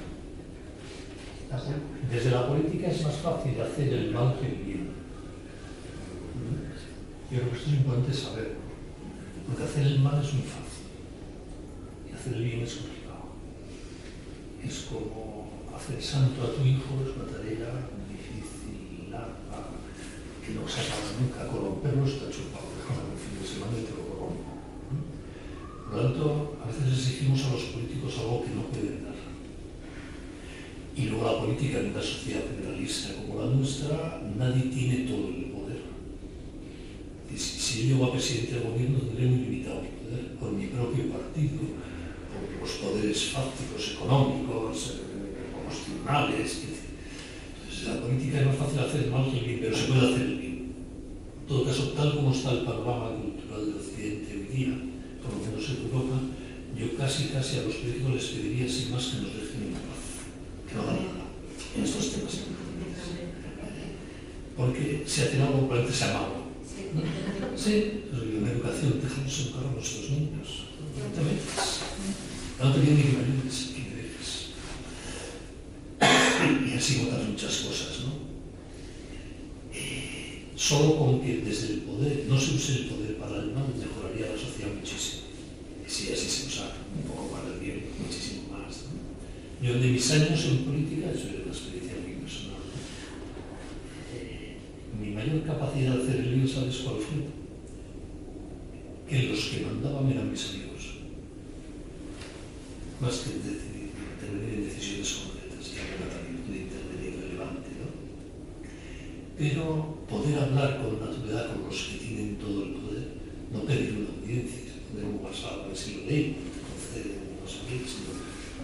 desde la política es más fácil hacer el mal que el bien. Yo creo que esto es importante saber, porque hacer el mal es muy fácil y hacer el bien es complicado. Es como hacer santo a tu hijo, es una tarea difícil, larga, que no se acaba nunca. Corromperlo está chupado, déjame el fin de semana y te lo corrompo. Por lo tanto, a veces exigimos a los políticos algo que no pueden dar. Y luego la política en una sociedad federalista como la nuestra, nadie tiene todo el poder. Y si yo llego a presidente del gobierno, tendré muy limitado el poder por mi propio partido, por los poderes fácticos, económicos, constitucionales. Entonces, la política es más fácil hacer el mal que el bien, pero se puede hacer el bien. En todo caso, tal como está el panorama cultural del Occidente hoy día, por lo menos en Europa, yo casi a los políticos les pediría sin más que nos dejen en paz, que no hagan nada en estos temas. Porque si hacen algo, probablemente sea malo. Sí, en la educación dejamos en paz a nuestros niños. No te metas. No te vienen ni que me ayudes, que me dejes. Y así otras muchas cosas, ¿no? Solo con que desde el poder no se use el poder para el mal, mejoraría la sociedad muchísimo. Y si así se usa un poco para el bien, muchísimo más, ¿no? Yo de mis años en política, eso es una experiencia muy personal. Mi mayor capacidad de hacer el bien, ¿sabes cuál fue? Que los que mandaban eran mis amigos. Más que intervenir en decisiones concretas, y hablar también de intervenir relevante, ¿no? Pero poder hablar con naturalidad con los que tienen todo el poder, no pedir una audiencia, poner un WhatsApp, a ver si lo leen, conceder unos amigos, sino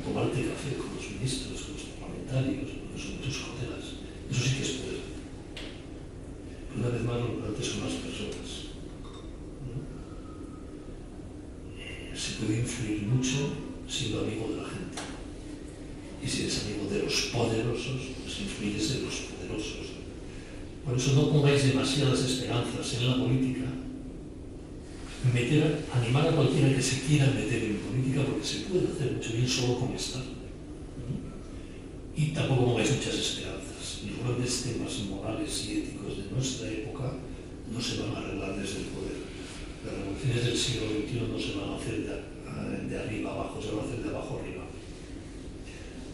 tomarte café con los ministros, con los parlamentarios, con sus colegas, eso sí que es poder. Una vez más, lo importante son las personas. Se puede influir mucho siendo amigo de la gente. Y si eres amigo de los poderosos, pues influyes en los poderosos. Por eso no pongáis demasiadas esperanzas en la política. Animar a cualquiera que se quiera meter en política, porque se puede hacer mucho bien solo con estar. Y tampoco pongáis muchas esperanzas. Los grandes temas morales y éticos de nuestra época no se van a arreglar desde el poder. Las revoluciones del siglo XXI no se van a hacer de arriba abajo, se van a hacer de abajo arriba.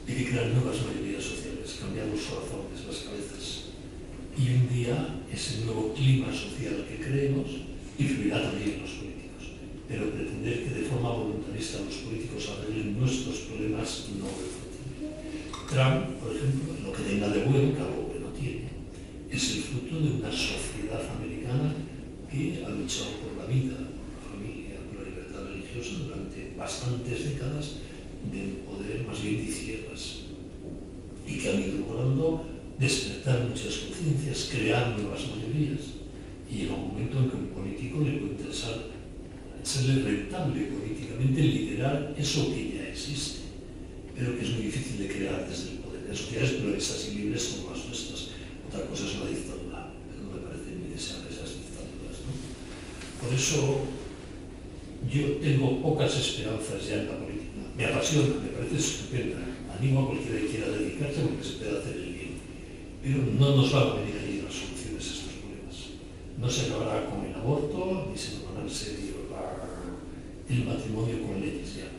Hay que crear nuevas mayorías sociales, cambiar los corazones, las cabezas. Y un día ese nuevo clima social que creemos influirá también en los políticos. Pero pretender que de forma voluntarista los políticos arreglen nuestros problemas no es factible. Trump, por ejemplo, lo que tenga de bueno, que algo que no tiene, es el fruto de una sociedad americana que ha luchado por la vida, por la familia, por la libertad religiosa durante bastantes décadas del poder más bien de izquierdas y que han ido logrando despertar muchas conciencias, crear nuevas mayorías y llega un momento en que un político le puede interesar serle rentable políticamente, liderar eso que ya existe, pero que es muy difícil de crear desde el poder. En sociedades pluralistas y libres como las nuestras, otra cosa es la dictadura, pero no me parece muy deseable esas dictaduras, ¿no? Por eso yo tengo pocas esperanzas ya en la política. Me apasiona, me parece estupenda. Animo a cualquiera que quiera dedicarse porque se puede hacer el bien. Pero no nos van a venir ahí las soluciones a estos problemas. No se acabará con el aborto, ni se tomará en serio el matrimonio con leyes ya.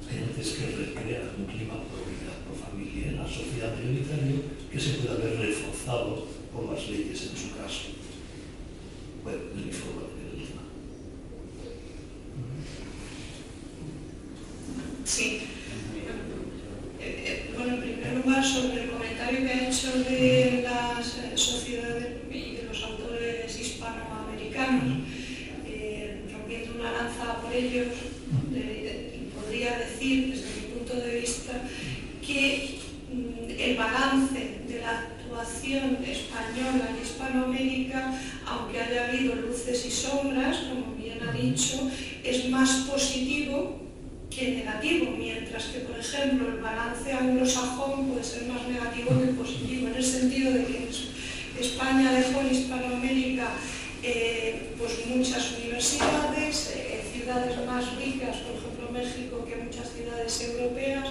Hay antes que recrear un clima pro vida, pro familia en la sociedad mayoritaria que se pueda ver reforzado por las leyes en su caso. Bueno, es mi forma de ver el tema. Sí. Bueno, en primer lugar, sobre el comentario que ha hecho de las sociedades hispanoamericanos, rompiendo una lanza por ellos, podría decir, desde mi punto de vista, que el balance de la actuación española en Hispanoamérica, aunque haya habido luces y sombras, como bien ha dicho, es más positivo que negativo, mientras que, por ejemplo, el balance anglosajón puede ser más negativo que positivo, en el sentido de que España dejó en Hispanoamérica pues muchas universidades, ciudades más ricas, por ejemplo México, que muchas ciudades europeas.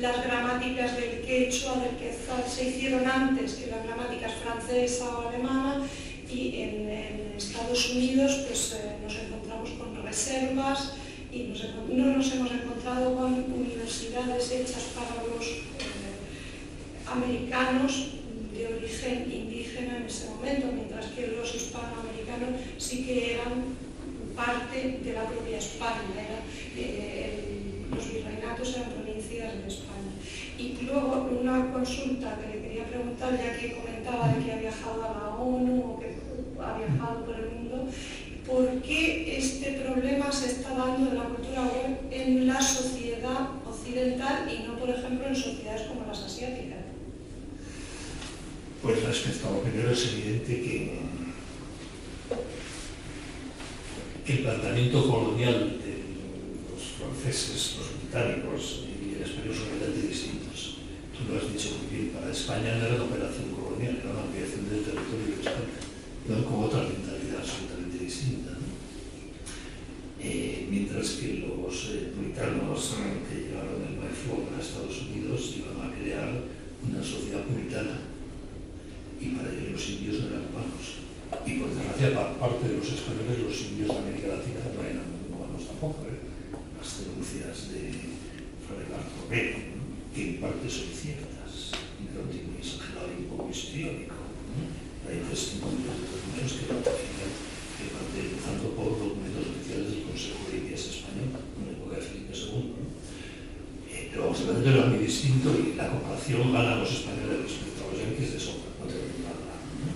Las gramáticas del quechua, del quetzal se hicieron antes que las gramáticas francesa o alemana, y en Estados Unidos pues, nos encontramos con reservas y no nos hemos encontrado con universidades hechas para los americanos de origen indígena en ese momento, mientras que los hispanoamericanos sí que eran parte de la propia España, los virreinatos eran provincias de España. Y luego una consulta que le quería preguntar, ya que comentaba de que ha viajado a la ONU o que ha viajado por el mundo, ¿por qué este problema se está dando de la cultura web en la sociedad occidental y no, por ejemplo, en sociedades como las asiáticas? Pues respecto a lo primero, es evidente que el planteamiento colonial de los franceses, los británicos y el español son totalmente distintos. Tú lo has dicho muy bien, para España no era una operación colonial, era una ampliación del territorio de España, pero con otra mentalidad absolutamente distinta, ¿no? Mientras que los puritanos que llevaron el Mayflower a Estados Unidos iban a crear una sociedad puritana, y para ellos los indios no eran humanos. Y por desgracia, para parte de los españoles, los indios de América Latina no eran humanos tampoco. Las denuncias de Fray Bartolomé, ¿no? Que en parte son ciertas, y de un tipo exagerado y un poco histriónico, ¿no? Hay testimonios de muchos que ratifican que parte, empezando por documentos oficiales del Consejo de Indias Español, en la época de Felipe II, ¿no? Pero vamos, el planteamiento era muy distinto y la comparación gana a los españoles respecto a los yanquis de sobra, no tengo nada, ¿no?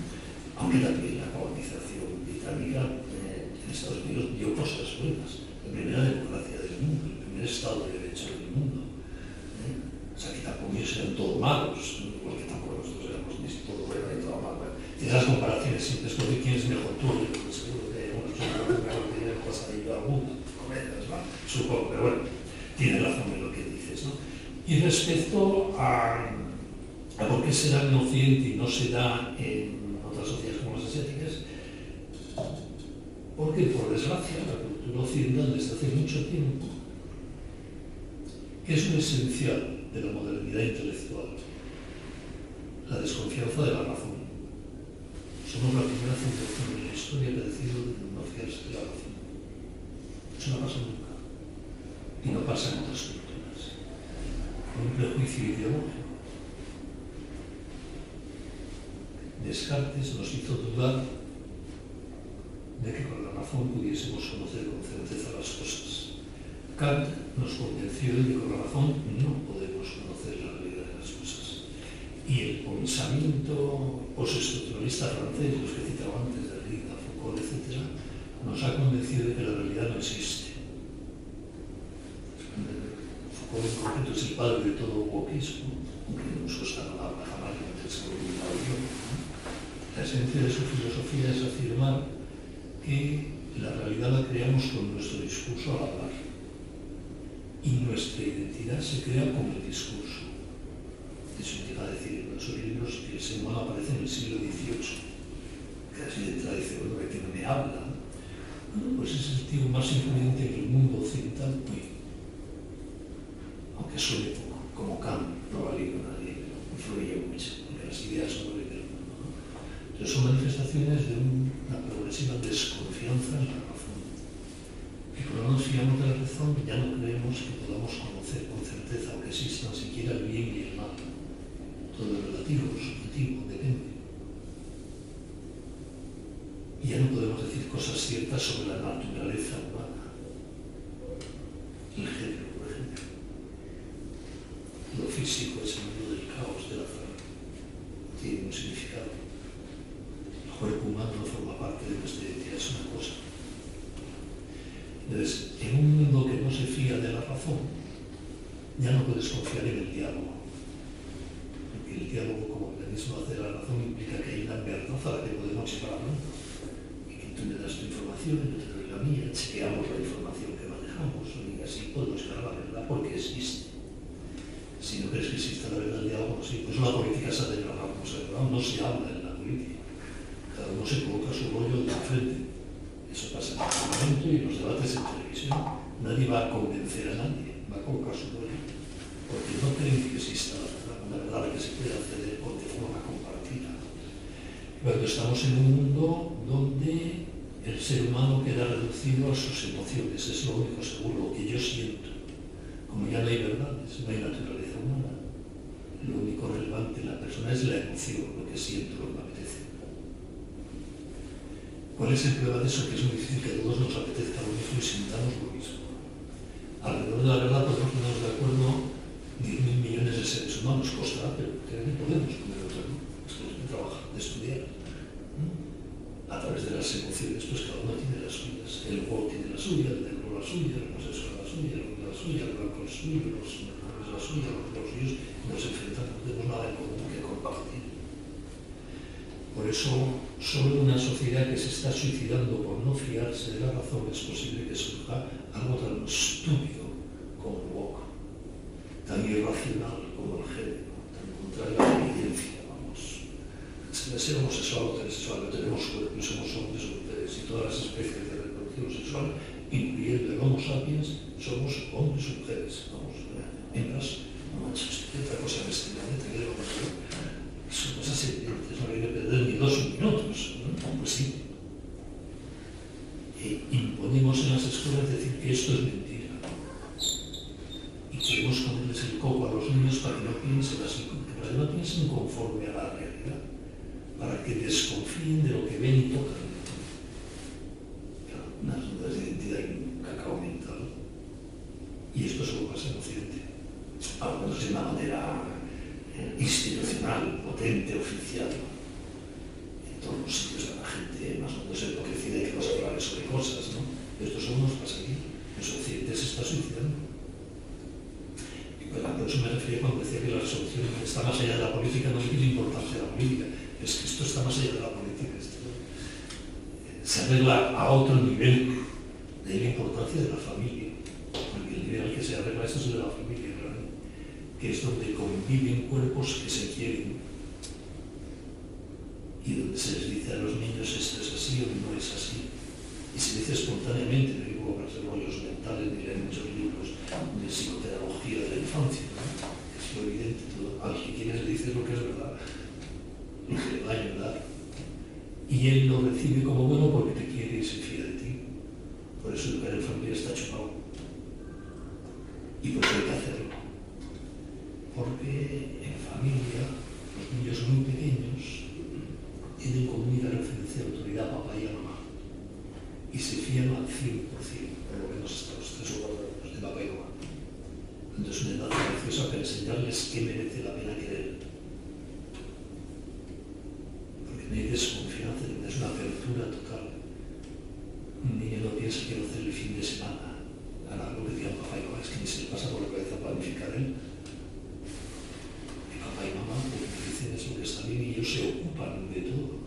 Aunque también la colonización británica en Estados Unidos dio cosas buenas. La primera democracia del mundo, el primer Estado de Derecho del mundo. O sea, que tampoco ellos eran todos malos, porque tampoco nosotros éramos ni todo bueno ni todo malo. Y esas comparaciones siempre es porque quién es mejor tú, seguro que uno es mejor que tiene pasadillo alguno, cometas, ¿no? Supongo, pero bueno, tiene razón en lo que dices, ¿no? Y respecto a por qué se da en Occidente y no se da en otras sociedades como las asiáticas, porque por desgracia la cultura occidental desde hace mucho tiempo es un esencial de la modernidad intelectual, la desconfianza de la razón. Somos la primera civilización en la historia que ha decidido no fiarse de la razón. Eso no pasa nunca, y no pasa en otras culturas. Un prejuicio ideológico. Descartes nos hizo dudar de que con la razón pudiésemos conocer con certeza las cosas. Kant nos convenció de que con la razón no podemos conocer la realidad de las cosas. Y el pensamiento postestructuralista francés, los que citaba antes, Derrida, Foucault, etc., nos ha convencido de que la realidad no existe. Foucault en concreto es el padre de todo wokismo, aunque no nos cuesta nada jamás meterse con un audio. La esencia de su filosofía es afirmar que la realidad la creamos con nuestro discurso al hablar. Y nuestra identidad se crea con el discurso. Eso llega a decir en los libros que el ser humano aparece en el siglo XVIII. Que así de entrada dice, bueno, que no me habla. Bueno, pues es el tipo más influyente en el mundo occidental, aunque suene poco, como Kant, no valió nadie, pero influye mucho, porque las ideas son lo que del mundo, ¿no? Entonces son manifestaciones de una progresiva desconfianza en la razón. Y cuando nos fiamos de la razón, ya no creemos que podamos conocer con certeza o que existan siquiera el bien y el mal. Todo es relativo, subjetivo, depende. Y ya no podemos decir cosas ciertas sobre la naturaleza humana. El género, por ejemplo. Lo físico es el mundo del caos, del azar. Tiene un significado. El cuerpo humano no forma parte de nuestra identidad, es una cosa Entonces, en un mundo que no se fía de la razón, ya no puedes confiar en el diálogo. Porque el diálogo como mecanismo de la razón implica que hay una verdad a la que podemos llegar hablando. Y que tú me das tu información, yo te doy la mía, chequeamos la información que manejamos, y así podemos llegar a la verdad porque existe. Si no crees que existe la verdad del diálogo, sí. Pues la política se ha degradado, no se habla en la política. Cada uno se coloca su rollo de frente. Eso pasa en el Parlamento y en los debates en televisión. Nadie va a convencer a nadie, va a colocar su rollo. Porque no creen que exista una verdad a la que se puede acceder de forma compartida. Cuando estamos en un mundo donde el ser humano queda reducido a sus emociones, es lo único seguro, lo que yo siento. Como ya no hay verdades, no hay naturaleza humana, lo único relevante en la persona es la emoción, lo que siento, lo que me apetece. ¿Cuál es el problema de eso? Que es muy difícil que a todos nos apetezca lo mismo y sintamos lo mismo. Alrededor de la verdad podemos ponernos de acuerdo 10.000 millones de seres humanos, costará, pero creo que podemos poner otra, ¿no? Es que de trabajar, de estudiar. A través de las emociones, pues cada uno tiene las suyas. El juego tiene la suya, el negro la suya, el homosexual la suya, el hombre la suya, el blanco la suya, los menores la suya, los suyos, nos enfrentamos, no tenemos nada en común que compartir. Por eso, solo en una sociedad que se está suicidando por no fiarse de la razón es posible que surja algo tan estúpido como el woke, tan irracional como el género, tan contrario a la evidencia, vamos. Ser homosexual o heterosexual, no tenemos cuerpo y somos hombres o mujeres, y todas las especies de reproducción sexual, incluyendo el Homo sapiens, somos hombres o mujeres, vamos, hembras, no manches, otra cosa en este planeta que debo hacer. Son cosas evidentes, no hay que perder ni 2 minutos, ¿no? Pues sí. Imponemos en las escuelas decir que esto es mentira. Y queremos ponerles el coco a los niños para que no piensen así, para que no piensen conforme a la realidad, para que desconfíen de lo que ven y tocan. Claro, unas dudas de identidad y un cacao mental. Y esto solo pasa en Occidente. Algunos de una manera institucional, potente, oficial. En todos los sitios de la gente más o menos enloquecida y que vas a hablar sobre cosas, ¿no? Esto solo nos pasa aquí. En Occidente se está suicidando. Y por eso me refería cuando decía que la resolución está más allá de la política, no es la importancia de la política, es que esto está más allá de la política. Se arregla a otro nivel de la importancia de la familia, porque el nivel al que se arregla eso es el de la familia, que es donde conviven cuerpos que se quieren y donde se les dice a los niños esto es así o no es así. Y se dice espontáneamente, no digo para hacer rollos mentales ni leer muchos libros de psicopedagogía de la infancia, ¿no? Es lo evidente todo. Al que quieres le dices lo que es verdad, lo que le va a ayudar. Y él lo recibe como bueno porque te quiere y se fía de ti. Por eso educar en familia está chupado. Y por eso hay que hacerlo. Porque en familia los niños muy pequeños tienen como única referencia de autoridad a papá y a mamá y se fían al 100%, por lo menos hasta los 3 o 4 años, de papá y mamá. Entonces es una edad preciosa para enseñarles qué merece la pena querer, porque no hay desconfianza, es una apertura total. Un niño no piensa que va a hacer el fin de semana, hará lo que digan papá y mamá, es que ni se le pasa por la cabeza planificar él. Papá y mamá lo que dicen es lo que está bien y ellos se ocupan de todo.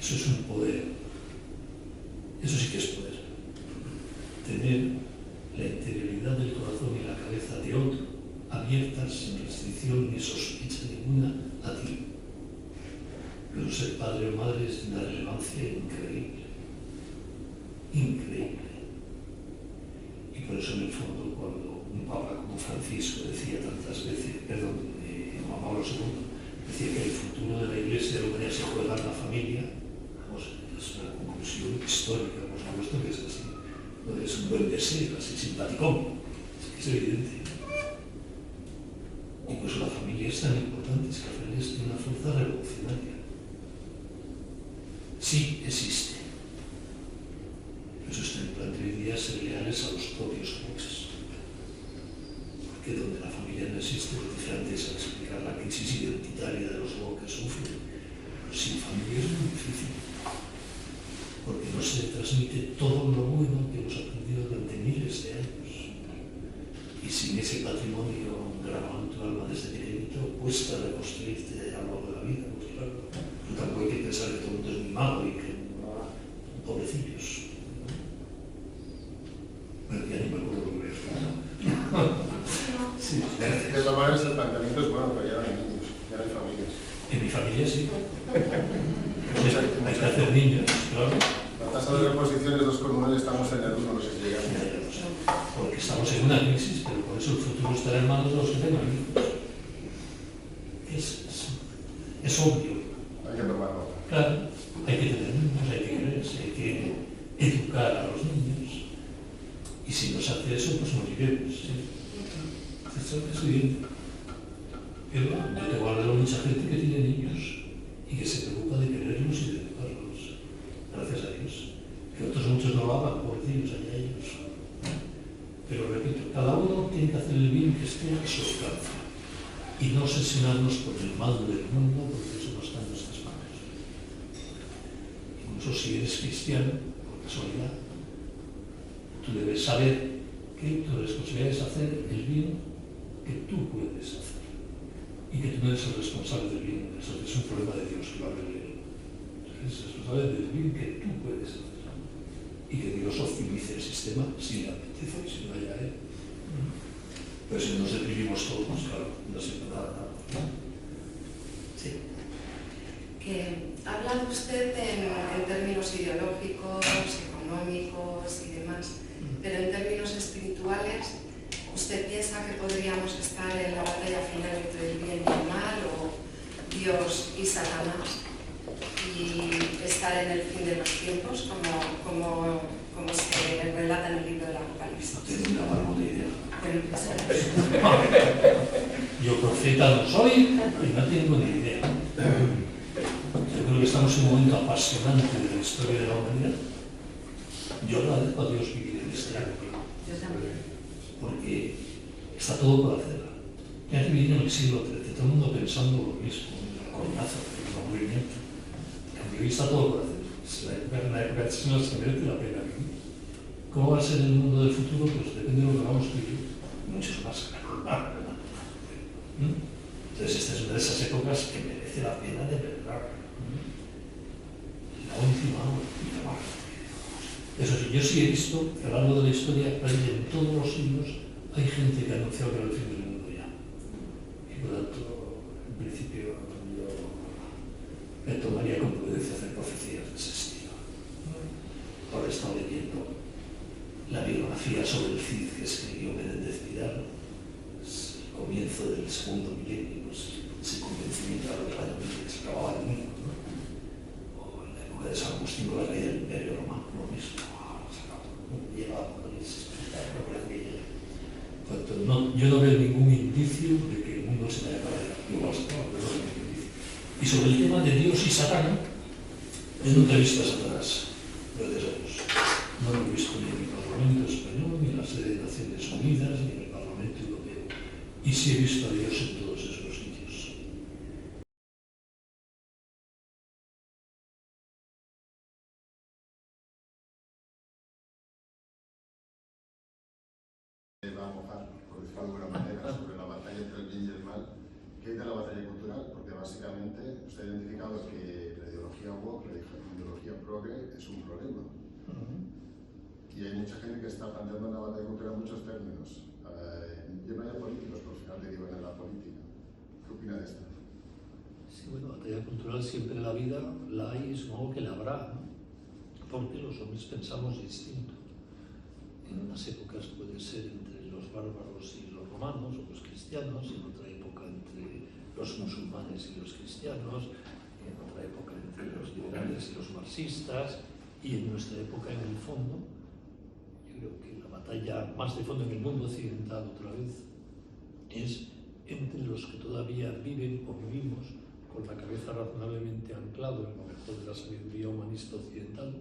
Eso es un poder. Eso sí que es poder. Tener la interioridad del corazón y la cabeza de otro abiertas sin restricción ni sospecha ninguna a ti. Pero ser padre o madre es de una relevancia increíble. Increíble. Y por eso en el fondo cuando un papa como Francisco decía tantas veces, Juan Pablo II, decía que el futuro de la Iglesia de la humanidad se juega en la familia, vamos, es una conclusión histórica, por supuesto que es así. No es un buen deseo, así simpaticón, es evidente. Y por eso la familia es tan importante, es que la familia tiene una fuerza revolucionaria. Sí existe. Eso está en plan de hoy día ser leales a los propios boxes. Que donde la familia no existe, lo dije antes al explicar la crisis identitaria de los woke que sufren, sin familia es muy difícil, porque no nos se transmite todo lo bueno que hemos aprendido durante miles de años. Y sin ese patrimonio grabado en tu alma desde pequeñito, cuesta reconstruirte a lo largo de la vida. Pues claro, pero tampoco hay que pensar que todo el mundo es muy malo y que pobrecillos. Bueno, ya ni me acuerdo lo que voy a explicar. Sí, De todas maneras, el planteamiento es bueno, pero ya no hay niños, ya no hay familias. en mi familia sí. Hay que hacer niños, claro. La tasa de reposición es 2,9, estamos en el 1, no sé si llegamos. Porque estamos en una crisis, pero por eso el futuro estará en manos de los que tengan hijos. Es obvio. Hay que tomar nota. Claro, hay que tener niños, hay que creerse, hay que educar a los niños. Y si no se hace eso, pues moriremos. ¿Sí? Eso es evidente. Pero yo tengo al lado mucha gente que tiene niños y que se preocupa de quererlos y de educarlos. Gracias a Dios. Que otros muchos no lo hagan, pobrecillos, allá ellos. Pero repito, cada uno tiene que hacer el bien que esté a su alcance y no obsesionarnos por el mal del mundo, porque eso no está en nuestras manos. Incluso si eres cristiano, por casualidad, tú debes saber que tu responsabilidad es hacer el bien que tú puedes hacer y que tú no eres el responsable del bien. Eso es un problema de Dios que lo hable de él. Eres responsable del bien que tú puedes hacer. Y que Dios optimice el sistema si le apetece y si no haya él. Pero si nos deprimimos todos, claro, no sirve nada. Sí. Que ha hablado usted en términos ideológicos, económicos y demás, pero en términos espirituales, ¿usted piensa que podríamos estar en la batalla final entre el bien y el mal, o Dios y Satanás, y estar en el fin de los tiempos, como se relata en el libro del Apocalipsis? No tengo una barba idea. Bueno, pues, Yo profeta no soy y no tengo ni idea. Yo creo que estamos en un momento apasionante de la historia de la humanidad. Yo agradezco a Dios vivir en este año, yo también. porque está todo por hacer. Ya que vivir en el siglo XIII, todo el mundo pensando lo mismo, el coñazo, el aburrimiento. En cambio, hoy está todo por hacer. Es la época de siglos que merece la pena vivir. ¿Cómo va a ser el mundo del futuro? Pues depende de lo que hagamos tú y yo. Muchos más. Entonces, esta es una de esas épocas que merece la pena de verdad. La última hora. Eso sí, yo sí he visto, a lo largo de la historia, en todos los siglos, hay gente que ha anunciado que era el fin del mundo ya. Y por lo tanto, en principio, yo me tomaría con prudencia hacer profecías de ese estilo. Ahora he estado leyendo la biografía sobre el Cid que escribió Menéndez Pidal, el comienzo del segundo milenio, pues, ese convencimiento a lo que se acababa el mundo, ¿no? O en la época de San Agustín con la caída del Imperio Romano, lo mismo, se acabó, llega Apocalipsis, no parece que llegue. Por tanto, yo no veo ningún indicio de que el mundo se vaya a acabar, igual se acaba, pero no veo ningún indicio. Y sobre el tema de Dios y Satán, yo nunca he visto a Satanás, gracias a Dios. No lo he visto ni en el Parlamento Español, ni en la sede de Naciones Unidas, ni en el Parlamento Europeo. Y sí he visto a Dios en todos esos sitios. Va a mojar, por decirlo de alguna manera, sobre la batalla entre el bien y el mal. ¿Qué hay de la batalla cultural? Porque básicamente usted ha identificado que la ideología woke, la ideología progre, es un problema. Y hay mucha gente que está planteando una batalla cultural en muchos términos. Yo no hay políticos, por final te digo, en la política. ¿Qué opina de esto? Sí, bueno, batalla cultural siempre en la vida la hay y supongo que la habrá, ¿no? Porque los hombres pensamos distinto. En unas épocas puede ser entre los bárbaros y los romanos o los cristianos, en otra época entre los musulmanes y los cristianos, en otra época entre los liberales y los marxistas, y en nuestra época, en el fondo, yo creo que la batalla más de fondo en el mundo occidental otra vez es entre los que todavía viven o vivimos con la cabeza razonablemente anclado en lo mejor de la sabiduría humanista occidental,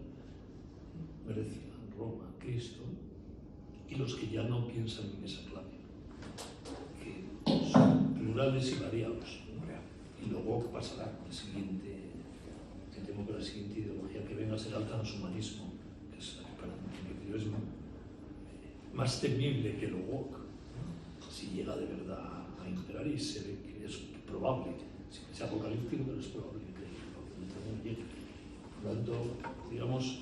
Grecia, Roma, Cristo, y los que ya no piensan en esa clave, que son plurales y variados, ¿no? Y luego pasará con el siguiente, me temo que la siguiente ideología que venga será el transhumanismo, más temible que lo woke, ¿no? Si llega de verdad a imperar, y se ve que es probable, sin que sea apocalíptico, pero es probable que no llegue. Por lo tanto, digamos,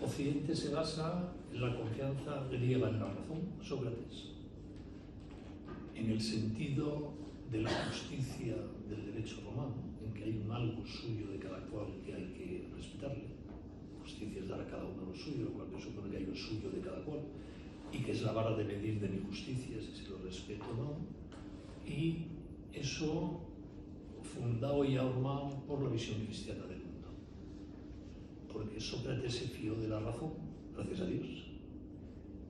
Occidente se basa en la confianza griega en la razón, Sócrates, en el sentido de la justicia del derecho romano, en que hay un algo suyo de cada cual que hay que respetarle. Justicia es dar a cada uno lo suyo, lo cual supone que hay un suyo de cada cual, y que es la vara de medir de mi justicia, si se lo respeto o no. Y eso fundado y ahormado por la visión cristiana del mundo. Porque Sócrates se fió de la razón, gracias a Dios,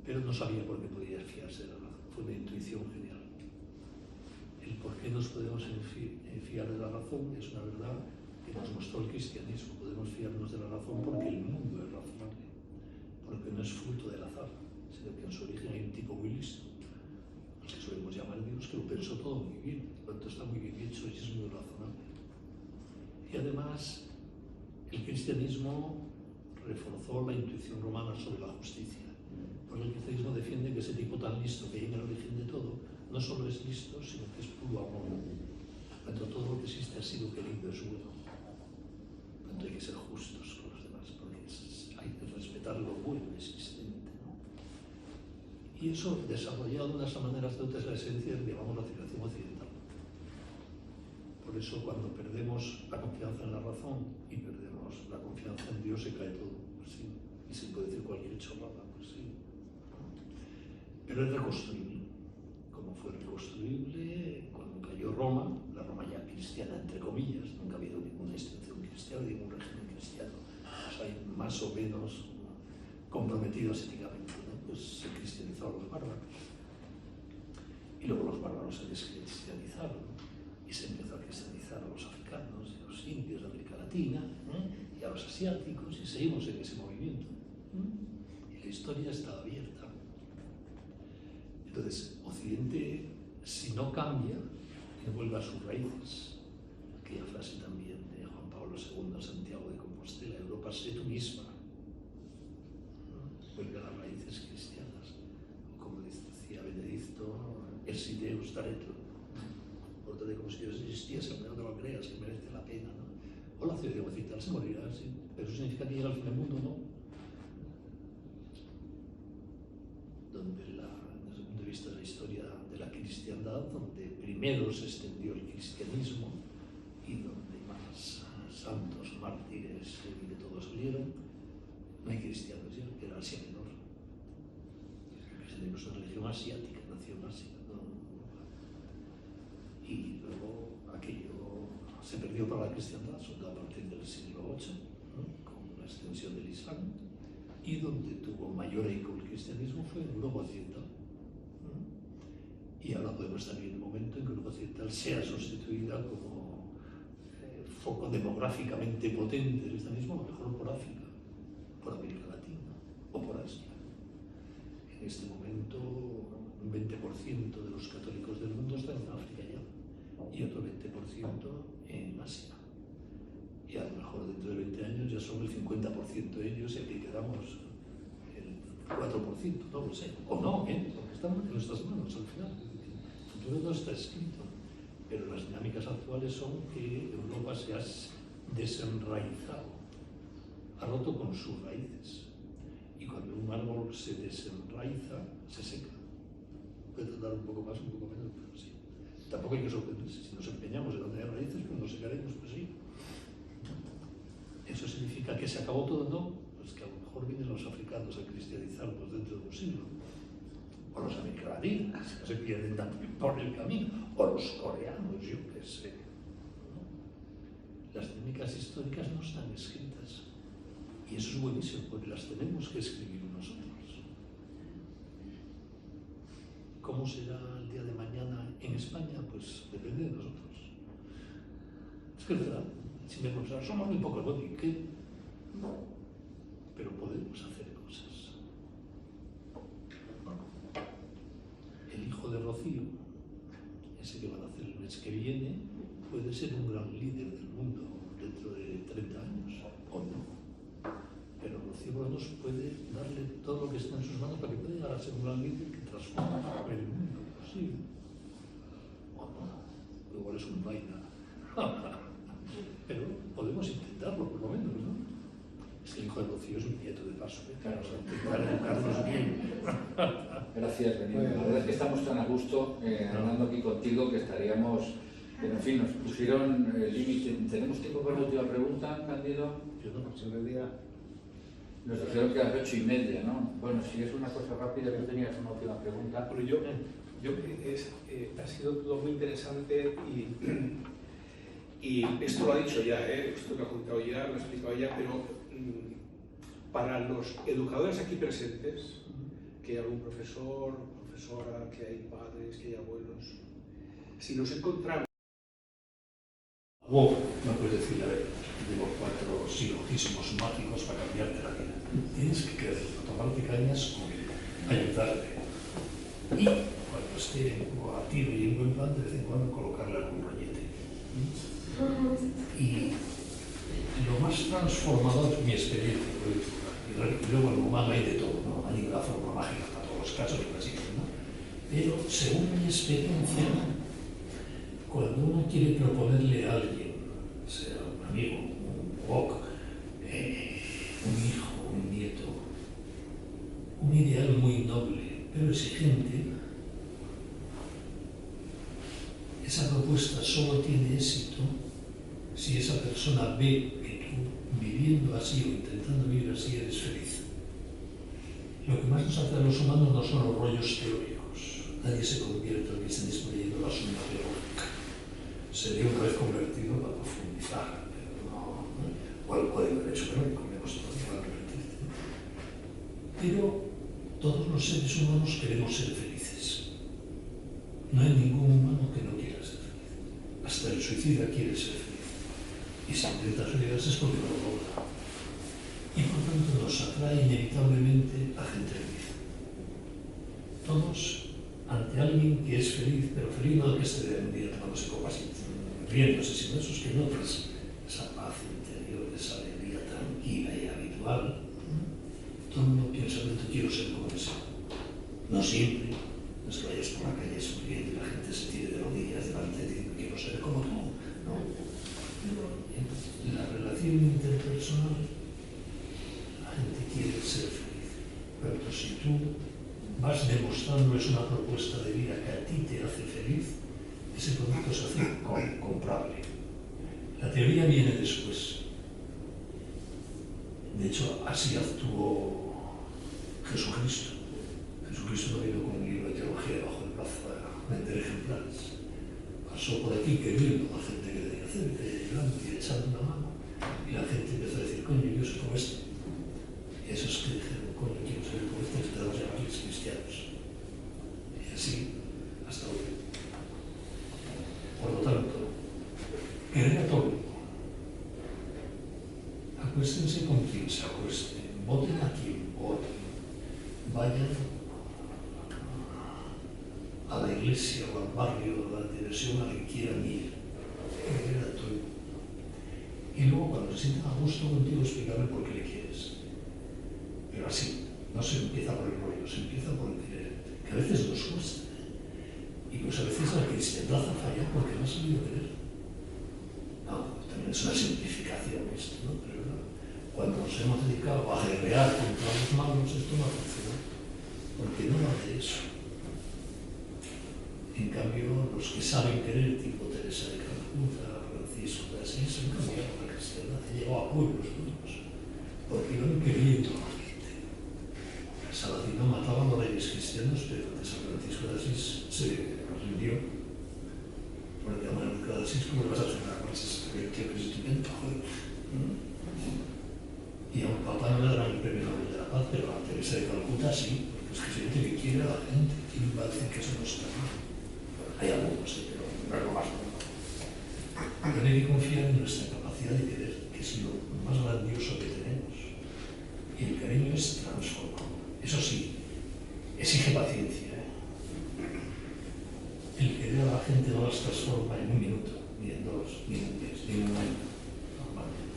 pero no sabía por qué podía fiarse de la razón. Fue una intuición genial. El por qué nos podemos fiar de la razón es una verdad que nos mostró el cristianismo. Podemos fiarnos de la razón porque el mundo es razonable, porque no es fruto del azar, sino que en su origen hay un tipo muy listo, al que solemos llamar Dios, que lo pensó todo muy bien, por lo tanto está muy bien hecho y es muy razonable. Y además, el cristianismo reforzó la intuición romana sobre la justicia, porque el cristianismo defiende que ese tipo tan listo que hay en el origen de todo no solo es listo, sino que es puro amor. Cuando todo lo que existe ha sido querido, es bueno. Cuando hay que ser justos con los demás, porque hay que respetar lo bueno existente, ¿no? Y eso, desarrollado de unas maneras de otras, la esencia que llamamos la civilización occidental. Por eso, cuando perdemos la confianza en la razón y perdemos la confianza en Dios, se cae todo. Pues sí. Y se puede decir cualquier chorrada, pues sí. Pero es reconstruible. Fue reconstruible cuando cayó Roma, la Roma ya cristiana, entre comillas, nunca ha habido ninguna institución cristiana, ningún régimen cristiano, pues hay más o menos comprometidos éticamente, ¿no? Pues se cristianizó a los bárbaros. Y luego los bárbaros se descristianizaron, y se empezó a cristianizar a los africanos, y a los indios de América Latina, y a los asiáticos, y seguimos en ese movimiento. Y la historia está abierta. Entonces, Occidente, si no cambia, que vuelva a sus raíces, aquella frase también de Juan Pablo II, Santiago de Compostela, Europa, sé tú misma, vuelve a las raíces cristianas, o como decía Benedicto, esse Deus daretur, pórtate como si Dios existiese, pero no te lo creas, que merece la pena, ¿no? O la ciudad occidental se morirá, sí, pero eso significa que llega al fin del mundo, ¿no? Donde desde el punto de vista de la historia de la cristiandad, donde primero se extendió el cristianismo y donde más santos, mártires y de todos salieron, no hay cristianos ya, que era Asia Menor. El cristianismo es una religión asiática, nació en Asia, ¿no? Y luego aquello se perdió para la cristiandad, sobre todo a partir del siglo VIII, ¿no? Con la extensión del Islam. Y donde tuvo mayor eco el cristianismo fue en Europa Occidental. Y ahora podemos estar en el momento en que Europa Occidental sea sustituida como foco demográficamente potente del cristianismo, a lo mejor por África, por América Latina o por Asia. En este momento, un 20% de los católicos del mundo están en África ya, y otro 20% en Asia. Y a lo mejor dentro de 20 años ya son el 50% de ellos y aquí quedamos el 4%, no lo sé. O no, porque estamos en nuestras manos al final. El futuro no está escrito. Pero las dinámicas actuales son que Europa se ha desenraizado, ha roto con sus raíces. Y cuando un árbol se desenraiza, se seca. Puede tardar un poco más, un poco menos, pero sí. Tampoco hay que sorprenderse. Si nos empeñamos en donde hay raíces, pues nos secaremos, pues sí. ¿Eso significa que se acabó todo? No, pues que a lo mejor vienen los africanos a cristianizarnos dentro de un siglo, o los americanos, que se pierden también por el camino, o los coreanos, yo qué sé. ¿No? Las técnicas históricas no están escritas, y eso es buenísimo, porque las tenemos que escribir nosotros. ¿Cómo será el día de mañana en España? Pues depende de nosotros. Es que es verdad. Si me pensar, somos muy pocos, ¿no? ¿Y qué? No. Pero podemos hacer cosas. El hijo de Rocío, ese que van a hacer el mes que viene, puede ser un gran líder del mundo dentro de 30 años, o no. Pero Rocío por lo menos puede darle todo lo que está en sus manos para que pueda llegar a ser un gran líder que transforme el mundo posible. O no, igual es un vaina. Pero podemos intentarlo, por lo menos, ¿no? Es que el hijo de Rocío es un nieto de paso, ¿eh? Claro. O sea, intentar educarnos bien. Gracias, Benito. La verdad es que estamos tan a gusto hablando aquí contigo que estaríamos... Pero, en fin, nos pusieron el límite. ¿Tenemos tiempo para la última pregunta, Cándido? Yo no Se me diga. Nos dijeron que a las 8:30, ¿no? Bueno, si es una cosa rápida, tú tenías una última pregunta. Bueno, yo ha sido todo muy interesante y esto lo ha dicho ya, esto lo ha contado ya, lo ha explicado ya, pero para los educadores aquí presentes, que hay algún profesor, profesora, que hay padres, que hay abuelos, si nos encontramos... Wow, no puedes decir, a ver, tengo 4 silogismos mágicos para cambiarte la vida. Tienes que crecer, tomarte cañas con ayudarle. Y cuando esté activo y en buen plan, de vez en cuando colocarle algún rollete. Y lo más transformador es mi experiencia. Y luego en lo humano hay de todo, ¿no? Hay una forma mágica para todos los casos y así, ¿no? Pero según mi experiencia, cuando uno quiere proponerle a alguien, sea un amigo, un wok, un hijo, un nieto, un ideal muy noble, pero exigente, esa propuesta solo tiene éxito si esa persona ve que tú, viviendo así o intentando vivir así, eres feliz. Lo que más nos hace a los humanos no son los rollos teóricos. Nadie se convierte en que estén disponiendo la suma teórica. Sería una vez convertido para profundizar, pero no, o el código derecho canónico, menos todavía va a convertirte. Pero todos los seres humanos queremos ser felices. No hay ningún humano que no quiera ser feliz. Hasta el suicida quiere ser feliz. Y si intenta suicidarse es porque no lo logra. Y por tanto nos atrae inevitablemente a gente feliz. Todos ante alguien que es feliz, pero feliz no que esté de un día tomándose copas y riéndose, sino esos que notas esa paz interior, esa alegría tranquila y habitual. Todo el mundo piensa que tú quiero ser como ese. No siempre, no es que vayas por la calle sonriendo y la gente se tire de rodillas delante de ti, quiero ser como tú, ¿no? Pero en la relación interpersonal la gente quiere ser feliz. Pero si tú vas demostrándoles una propuesta de vida que a ti te hace feliz, ese producto se hace comprable. La teoría viene después. De hecho, así actuó Jesucristo. Jesucristo no vino con un libro de teología bajo el brazo para vender ejemplares. Pasó por aquí queriendo a la gente que debía hacer, ayudando y echando una mano. Y la gente empezó a decir, coño, yo soy como este. Y esos que dijeron, coño, quiero ser como este, empezamos a llamarles cristianos. Y así, hasta hoy. Por lo tanto, querer a todo. Acuéstense con quien se acueste, voten a quien voten, vayan a la iglesia o al barrio o a la diversión a la que quieran ir, querer a todo. Y luego cuando se sientan a gusto contigo, explicarle por qué le quieres. Pero así, no se empieza por el rollo, se empieza por el querer, que a veces nos cuesta. Y pues a veces la cristiandad falla porque no ha sabido querer. No, también es una simplificación esto, ¿no? Pero cuando nos hemos dedicado a guerrear contra los malos, esto no funciona, porque no va de eso. En cambio, los que saben querer, tipo Teresa de Calcuta, Francisco de Asís, han cambiado la cristiandad, han llegado a pueblos nuevos, porque iban queriendo a la gente. Saladino mataba a los reyes cristianos, pero de San Francisco de Asís se rindió. Bueno, de manera de Asís, ¿cómo le vas a hacer una cosa? ¿Qué es tu mente? Y a un papá no le darán el premio Nobel de la Paz, pero a Teresa de Calcuta sí, porque es que es gente que quiere a la gente. ¿Quién va a decir que eso no está mal? Hay algunos, pero no es lo más bueno. Pero hay que confiar en nuestra capacidad de querer, que es lo más grandioso que tenemos. Y el cariño es transformador. Eso sí, exige paciencia. El querer a la gente no las transforma en un minuto, ni en 2, ni en un mes, ni en un año, normalmente.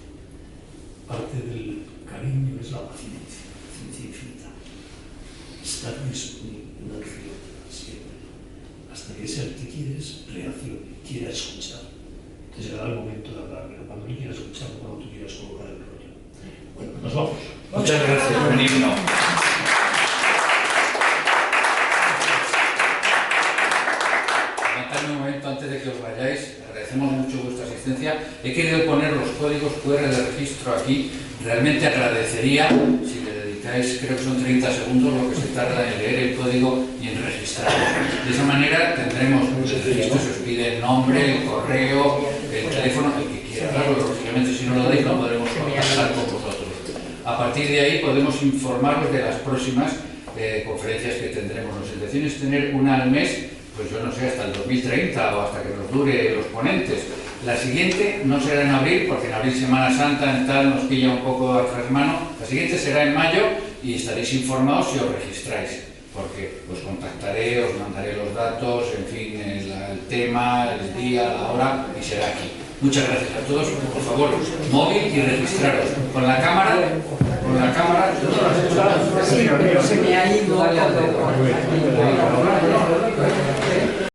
Parte del cariño es la paciencia infinita. Estar disponible, una río siempre, hasta que ese al que quieres reaccione, quiera escuchar. Entonces llegará el momento de hablar, pero cuando él quiera escuchar, cuando tú quieras colocar el rollo. Bueno, nos vamos. Muchas gracias, Benigno. Aguantadme un momento antes de que os vayáis. Agradecemos mucho vuestra asistencia. He querido poner los códigos QR de registro aquí. Realmente agradecería si le dedicáis, creo que son 30 segundos lo que se tarda en leer el código y en registrarlo. De esa manera tendremos el registro, se os pide el nombre, el correo, el teléfono, el que quiera darlo. Lógicamente, si no lo dais, no podremos contactar con vosotros. A partir de ahí podemos informaros de las próximas conferencias que tendremos. Nuestra intención es tener una al mes, pues yo no sé, hasta el 2030 o hasta que nos dure los ponentes. La siguiente no será en abril, porque en abril Semana Santa en tal nos pilla un poco a trasmano. La siguiente será en mayo y estaréis informados si os registráis, porque os contactaré, os mandaré los datos, en fin, el tema, el día, la hora, y será aquí. Muchas gracias a todos. Por favor, móvil y registraros. Con la cámara, Sí, pero se me ha ido.